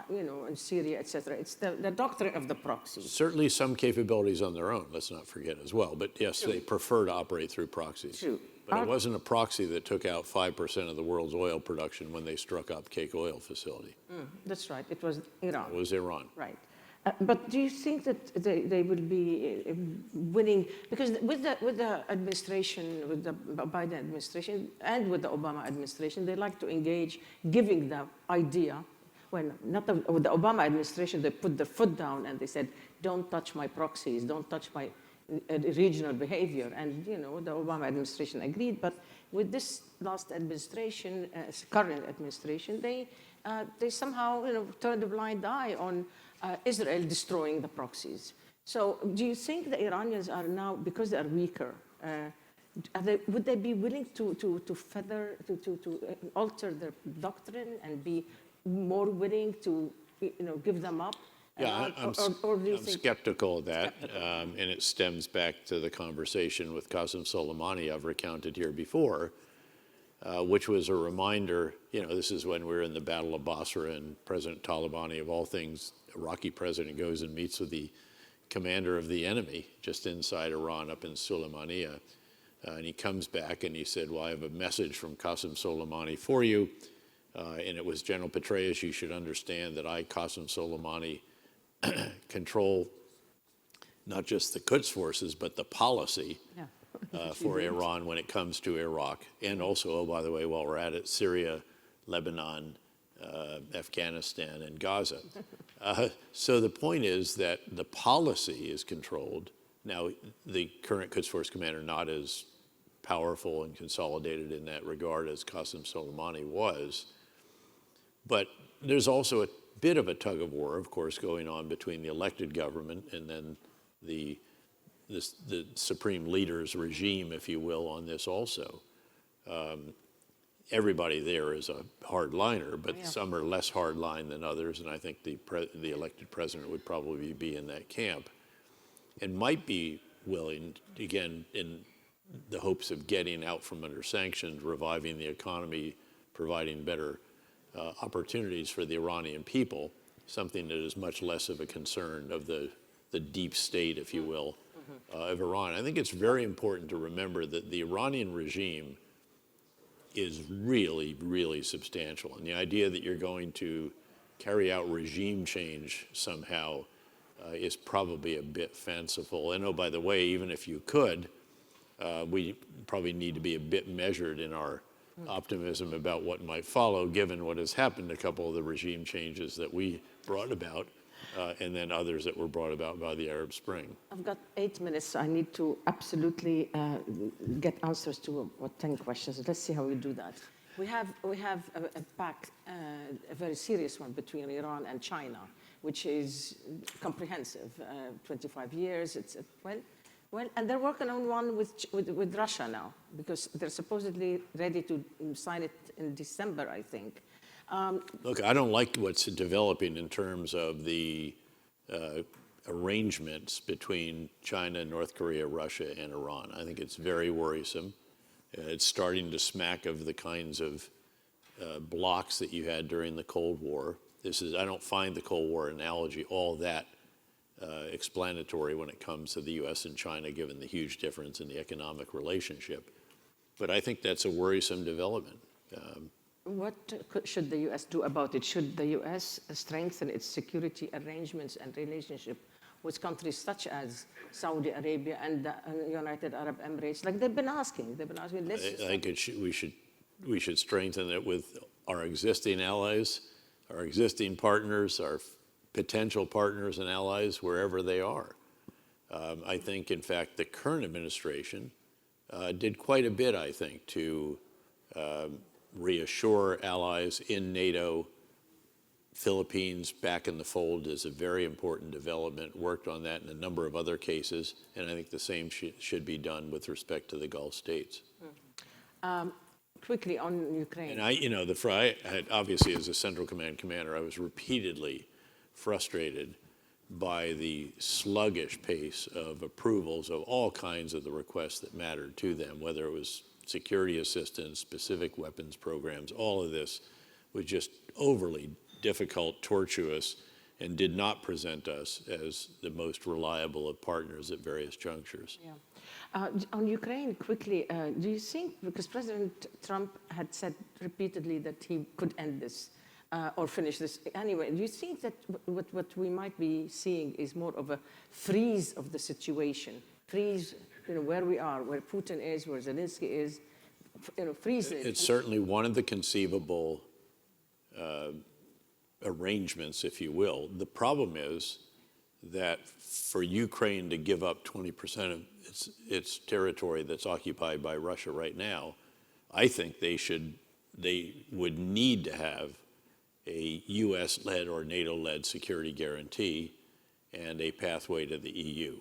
Speaker 2: in Syria, etc. It's the doctrine of the proxies.
Speaker 1: Certainly some capabilities on their own, let's not forget as well. But yes, they prefer to operate through proxies.
Speaker 2: True.
Speaker 1: But it wasn't a proxy that took out 5% of the world's oil production when they struck up Cake Oil facility.
Speaker 2: That's right. It was Iran.
Speaker 1: It was Iran.
Speaker 2: Right. But do you think that they will be winning? Because with the administration, with the Biden administration and with the Obama administration, they like to engage, giving the idea. When not with the Obama administration, they put their foot down and they said, "Don't touch my proxies, don't touch my regional behavior." And the Obama administration agreed. But with this last administration, current administration, they somehow turned a blind eye on Israel destroying the proxies. So do you think the Iranians are now, because they are weaker, would they be willing to alter their doctrine and be more willing to give them up?
Speaker 1: Yeah,
Speaker 2: or do you
Speaker 1: I'm
Speaker 2: think
Speaker 1: skeptical of that, and it stems back to the conversation with Qasem Soleimani I've recounted here before, which was a reminder, this is when we were in the Battle of Basra and President Talabani, of all things, Iraqi president, goes and meets with the commander of the enemy just inside Iran up in Suleimania. And he comes back and he said, well, I have a message from Qasem Soleimani for you. And it was, General Petraeus, you should understand that I, Qasem Soleimani, control not just the Quds forces, but the policy for Iran when it comes to Iraq. And also, oh, by the way, while we're at it, Syria, Lebanon, Afghanistan, and Gaza. So the point is that the policy is controlled. Now, the current Quds Force commander, not as powerful and consolidated in that regard as Qasem Soleimani was, but there's also a bit of a tug of war, of course, going on between the elected government and then the supreme leader's regime, if you will, on this also. Everybody there is a hardliner, but some are less hardline than others, and I think the elected president would probably be in that camp, and might be willing, again, in the hopes of getting out from under sanctions, reviving the economy, providing better opportunities for the Iranian people, something that is much less of a concern of the deep state, if you will, of Iran. I think it's very important to remember that the Iranian regime is really, really substantial. And the idea that you're going to carry out regime change somehow is probably a bit fanciful. And oh, by the way, even if you could, we probably need to be a bit measured in our optimism about what might follow, given what has happened, a couple of the regime changes that we brought about, and then others that were brought about by the Arab Spring.
Speaker 2: I've got 8 minutes, so I need to absolutely get answers to 10 questions. Let's see how we do that. We have a pact, a very serious one between Iran and China, which is comprehensive, 25 years. Well, and they're working on one with Russia now, because they're supposedly ready to sign it in December, I think.
Speaker 1: Look, I don't like what's developing in terms of the arrangements between China, North Korea, Russia, and Iran. I think it's very worrisome. It's starting to smack of the kinds of blocks that you had during the Cold War. I don't find the Cold War analogy all that explanatory when it comes to the U.S. and China, given the huge difference in the economic relationship. But I think that's a worrisome development.
Speaker 2: What should the U.S. do about it? Should the U.S. strengthen its security arrangements and relationship with countries such as Saudi Arabia and the United Arab Emirates? Like they've been asking.
Speaker 1: I think we should strengthen it with our existing allies, our existing partners, our potential partners and allies, wherever they are. I think, in fact, the current administration did quite a bit, I think, to reassure allies in NATO. Philippines back in the fold is a very important development, worked on that in a number of other cases, and I think the same should be done with respect to the Gulf states.
Speaker 2: Quickly on Ukraine.
Speaker 1: And obviously, as a Central Command commander, I was repeatedly frustrated by the sluggish pace of approvals of all kinds of the requests that mattered to them, whether it was security assistance, specific weapons programs. All of this was just overly difficult, tortuous, and did not present us as the most reliable of partners at various junctures.
Speaker 2: Yeah. On Ukraine, quickly, do you think, because President Trump had said repeatedly that he could end this or finish this anyway, do you think that what we might be seeing is more of a freeze of the situation? Freeze, where we are, where Putin is, where Zelensky is, freeze it.
Speaker 1: It's certainly one of the conceivable arrangements, if you will. The problem is that for Ukraine to give up 20% of its territory that's occupied by Russia right now, I think they would need to have a U.S.-led or NATO-led security guarantee and a pathway to the EU.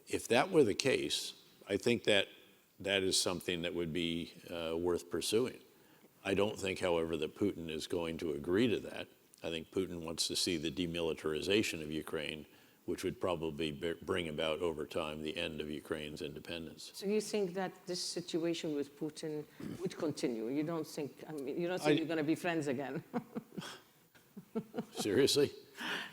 Speaker 1: If that were the case, I think that is something that would be worth pursuing. I don't think, however, that Putin is going to agree to that. I think Putin wants to see the demilitarization of Ukraine, which would probably bring about over time the end of Ukraine's independence.
Speaker 2: So you think that this situation with Putin would continue? You don't think you're going to be friends again?
Speaker 1: Seriously?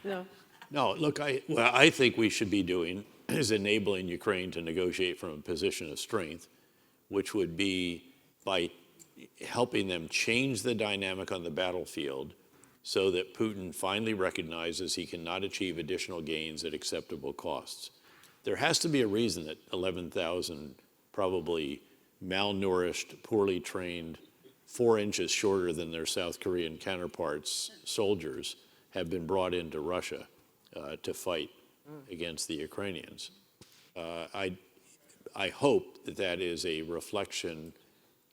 Speaker 2: No.
Speaker 1: No, look, what I think we should be doing is enabling Ukraine to negotiate from a position of strength, which would be by helping them change the dynamic on the battlefield so that Putin finally recognizes he cannot achieve additional gains at acceptable costs. There has to be a reason that 11,000 probably malnourished, poorly trained, 4 inches shorter than their South Korean counterparts soldiers have been brought into Russia to fight against the Ukrainians. I hope that is a reflection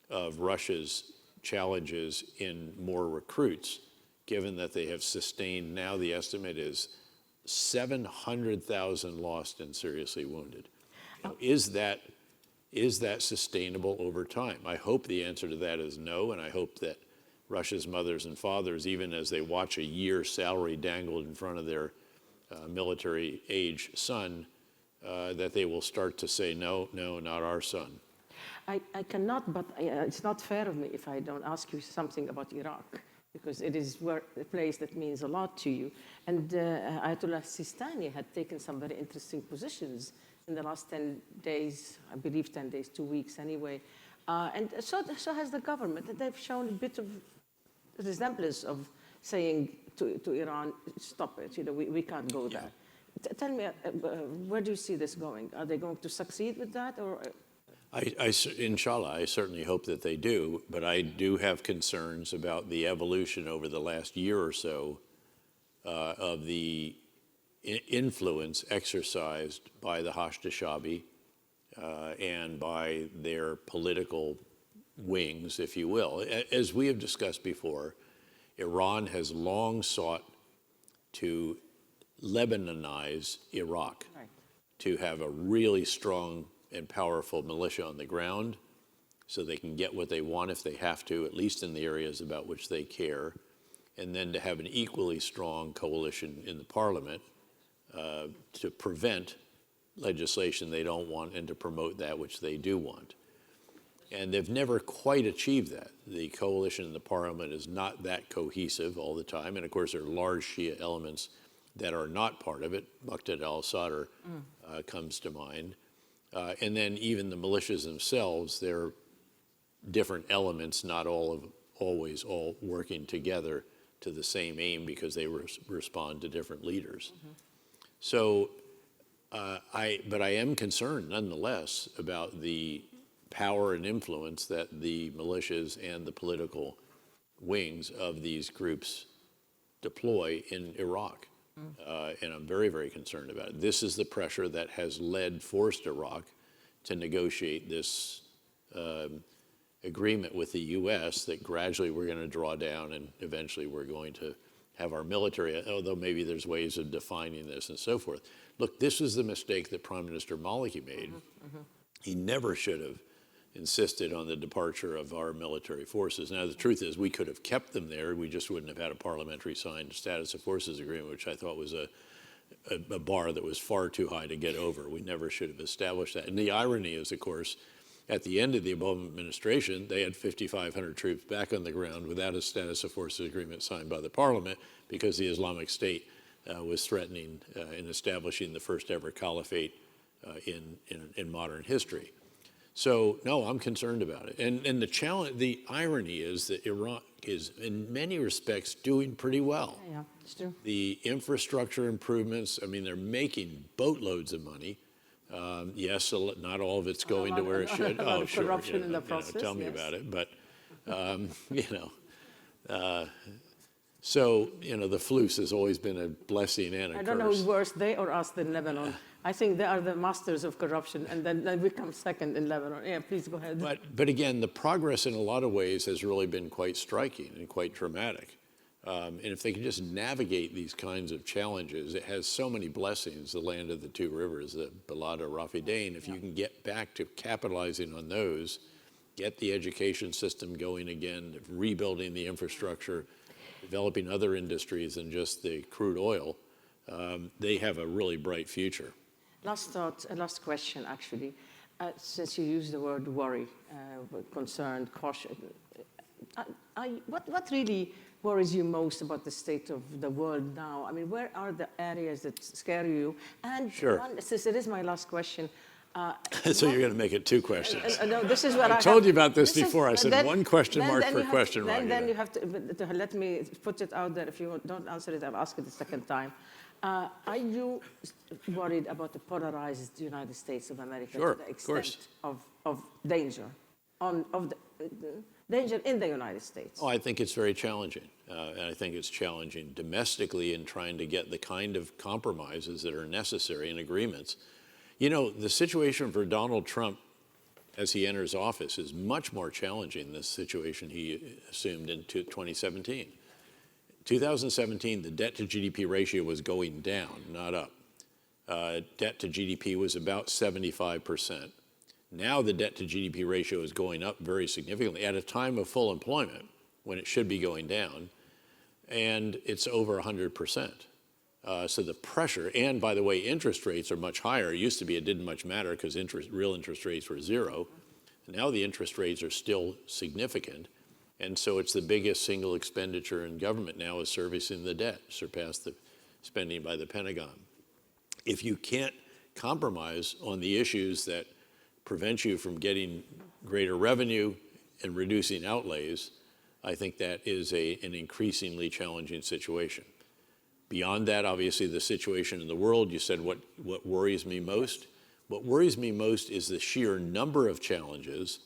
Speaker 1: of Russia's challenges in more recruits given that they have sustained, now the estimate is 700,000 lost and seriously wounded. Now, is that sustainable over time? I hope the answer to that is no, and I hope that Russia's mothers and fathers, even as they watch a year's salary dangled in front of their military-age son, that they will start to say, no, not our son.
Speaker 2: I cannot, but it's not fair of me if I don't ask you something about Iraq, because it is a place that means a lot to you. And Ayatollah Sistani had taken some very interesting positions in the last 10 days, I believe 10 days, 2 weeks anyway. And so has the government. And they've shown a bit of resemblance of saying to Iran, stop it, we can't go there. Tell me, where do you see this going? Are they going to succeed with that? Or?
Speaker 1: Inshallah, I certainly hope that they do, but I do have concerns about the evolution over the last year or so of the influence exercised by the Hashd-e-Shaabi and by their political wings, if you will. As we have discussed before, Iran has long sought to Lebanonize Iraq,
Speaker 2: Right.
Speaker 1: to have a really strong and powerful militia on the ground so they can get what they want if they have to, at least in the areas about which they care, and then to have an equally strong coalition in the parliament to prevent legislation they don't want and to promote that which they do want. And they've never quite achieved that. The coalition in the parliament is not that cohesive all the time, and of course there are large Shia elements that are not part of it. Muqtada al-Sadr comes to mind. And then even the militias themselves, they're different elements, not always all working together to the same aim because they respond to different leaders. So, but I am concerned nonetheless about the power and influence that the militias and the political wings of these groups deploy in Iraq. And I'm very, very concerned about it. This is the pressure that has forced Iraq to negotiate this agreement with the U.S. that gradually we're going to draw down and eventually we're going to have our military, although maybe there's ways of defining this and so forth. Look, this was the mistake that Prime Minister Maliki made. He never should have insisted on the departure of our military forces. Now, the truth is we could have kept them there. We just wouldn't have had a parliamentary signed status of forces agreement, which I thought was a bar that was far too high to get over. We never should have established that. And the irony is, of course, at the end of the Obama administration, they had 5,500 troops back on the ground without a status of forces agreement signed by the parliament because the Islamic State was threatening in establishing the first ever caliphate in modern history. So, no, I'm concerned about it. And the irony is that Iraq is, in many respects, doing pretty well.
Speaker 2: Yeah, it's true.
Speaker 1: The infrastructure improvements, I mean, they're making boatloads of money. Yes, not all of it's going to where it should. Oh, sure.
Speaker 2: Corruption in the process.
Speaker 1: Tell me about it. But, so, the flus has always been a blessing and a curse.
Speaker 2: I don't know who's worse, they or us than Lebanon. I think they are the masters of corruption, and then we come second in Lebanon. Yeah, please go ahead.
Speaker 1: But again, the progress in a lot of ways has really been quite striking and quite dramatic. And if they can just navigate these kinds of challenges, it has so many blessings, the land of the two rivers, the Balad Rafidain. If you can get back to capitalizing on those, get the education system going again, rebuilding the infrastructure, developing other industries than just the crude oil, they have a really bright future.
Speaker 2: Last thought, last question, actually. Since you used the word worry, concerned, caution, what really worries you most about the state of the world now? I mean, where are the areas that scare you? And
Speaker 1: sure.
Speaker 2: Since it is my last question.
Speaker 1: So you're going to make it two questions.
Speaker 2: No, this is what I
Speaker 1: told you about this before. I said one question mark per question.
Speaker 2: Then you have to let me put it out there. If you don't answer it, I'll ask it the second time. Are you worried about the polarized United States of America
Speaker 1: Sure,
Speaker 2: to the extent of danger, danger in the United States?
Speaker 1: Oh, I think it's very challenging. And I think it's challenging domestically in trying to get the kind of compromises that are necessary and agreements. The situation for Donald Trump as he enters office is much more challenging than the situation he assumed in 2017. 2017, the debt to GDP ratio was going down, not up. Debt to GDP was about 75%. Now the debt to GDP ratio is going up very significantly at a time of full employment when it should be going down, and it's over 100%. So the pressure, and by the way, interest rates are much higher. It used to be it didn't much matter because real interest rates were zero. Now the interest rates are still significant, and so it's the biggest single expenditure in government now is servicing the debt, surpassed the spending by the Pentagon. If you can't compromise on the issues that prevent you from getting greater revenue and reducing outlays, I think that is an increasingly challenging situation. Beyond that, obviously, the situation in the world, you said what worries me most? What worries me most is the sheer number of challenges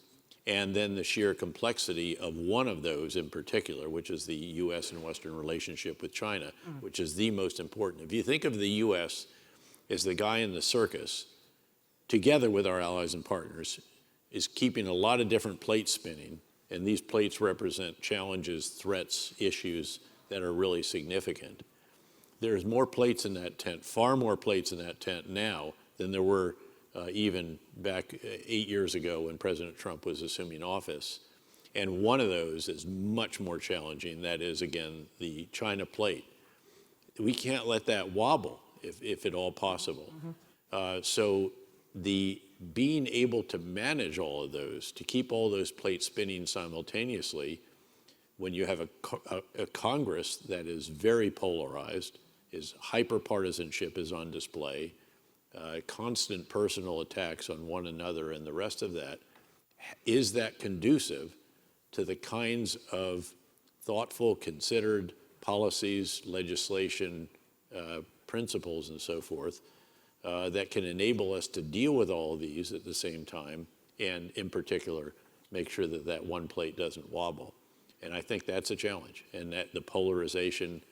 Speaker 1: and then the sheer complexity of one of those in particular, which is the U.S. and Western relationship with China, which is the most important. If you think of the U.S. as the guy in the circus, together with our allies and partners, is keeping a lot of different plates spinning, and these plates represent challenges, threats, issues that are really significant. There's more plates in that tent, far more plates in that tent now than there were even back 8 years ago when President Trump was assuming office. And one of those is much more challenging. That is, again, the China plate. We can't let that wobble if at all possible. So the being able to manage all of those, to keep all those plates spinning simultaneously, when you have a Congress that is very polarized, is hyper-partisanship is on display, constant personal attacks on one another and the rest of that, is that conducive to the kinds of thoughtful, considered policies, legislation, principles, and so forth, that can enable us to deal with all of these at the same time, and in particular, make sure that that one plate doesn't wobble. And I think that's a challenge, and that the polarization,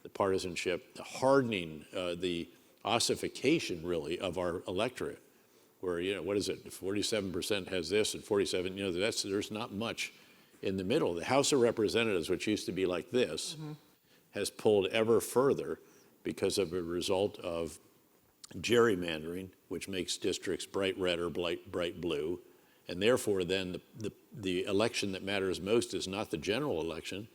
Speaker 1: the partisanship, the hardening, the ossification, really, of our electorate, where, what is it, 47% has this and 47, there's not much in the middle. The House of Representatives, which used to be like this, has pulled ever further because of a result of gerrymandering, which makes districts bright red or bright blue, and therefore then the election that matters most is not the general election,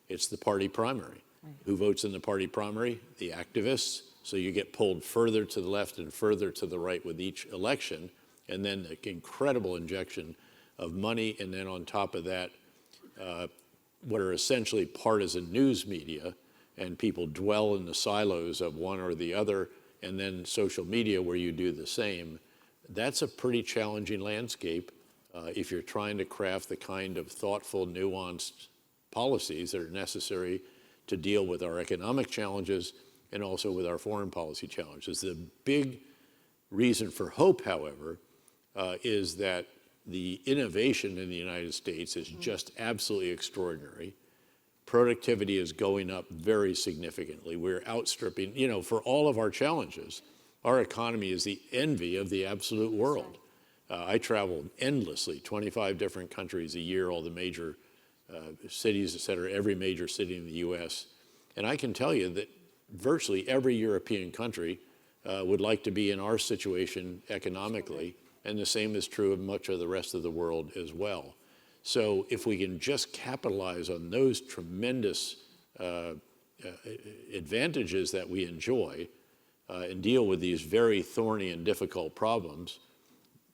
Speaker 1: it's the party primary. Right. Who votes in the party primary? The activists. So you get pulled further to the left and further to the right with each election, and then the incredible injection of money, and then on top of that, what are essentially partisan news media, and people dwell in the silos of one or the other, and then social media where you do the same. That's a pretty challenging landscape if you're trying to craft the kind of thoughtful, nuanced policies that are necessary to deal with our economic challenges and also with our foreign policy challenges. The big reason for hope, however, is that the innovation in the United States is just absolutely extraordinary. Productivity is going up very significantly. We're outstripping, for all of our challenges, our economy is the envy of the absolute world. I travel endlessly, 25 different countries a year, all the major cities, et cetera, every major city in the U.S. And I can tell you that virtually every European country would like to be in our situation economically, and the same is true of much of the rest of the world as well. So if we can just capitalize on those tremendous advantages that we enjoy and deal with these very thorny and difficult problems,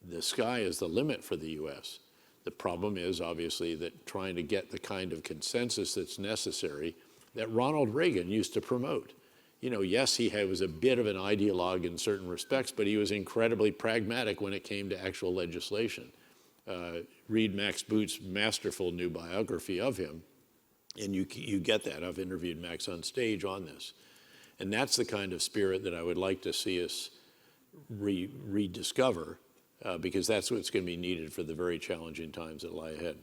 Speaker 1: the sky is the limit for the U.S. The problem is, obviously, that trying to get the kind of consensus that's necessary that Ronald Reagan used to promote. Yes, he was a bit of an ideologue in certain respects, but he was incredibly pragmatic when it came to actual legislation. Read Max Boot's masterful new biography of him, and you get that. I've interviewed Max on stage on this. And that's the kind of spirit that I would like to see us rediscover, because that's what's going to be needed for the very challenging times that lie ahead.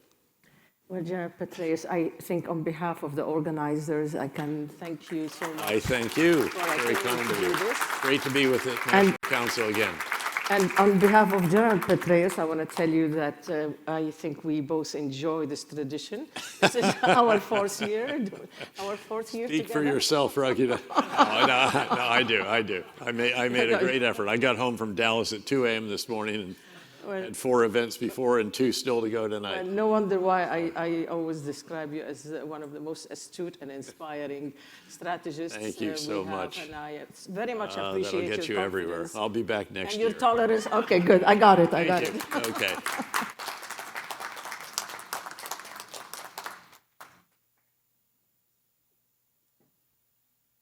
Speaker 2: Well, General Petraeus, I think on behalf of the organizers, I can thank you so much.
Speaker 1: I thank you. Very kind of you. Great to be with the National Council again.
Speaker 2: And on behalf of General Petraeus, I want to tell you that I think we both enjoy this tradition. This is our fourth year
Speaker 1: Speak
Speaker 2: together.
Speaker 1: for yourself, Raghida. No, I do. I made a great effort. I got home from Dallas at 2 a.m. this morning and had 4 events before and 2 still to go tonight.
Speaker 2: No wonder why I always describe you as one of the most astute and inspiring strategists
Speaker 1: Thank you so much.
Speaker 2: And I very much appreciate
Speaker 1: that'll get
Speaker 2: your
Speaker 1: you everywhere.
Speaker 2: confidence.
Speaker 1: I'll be back next
Speaker 2: And
Speaker 1: year.
Speaker 2: your tolerance. Okay, good. I got it.
Speaker 1: Thank you. Okay.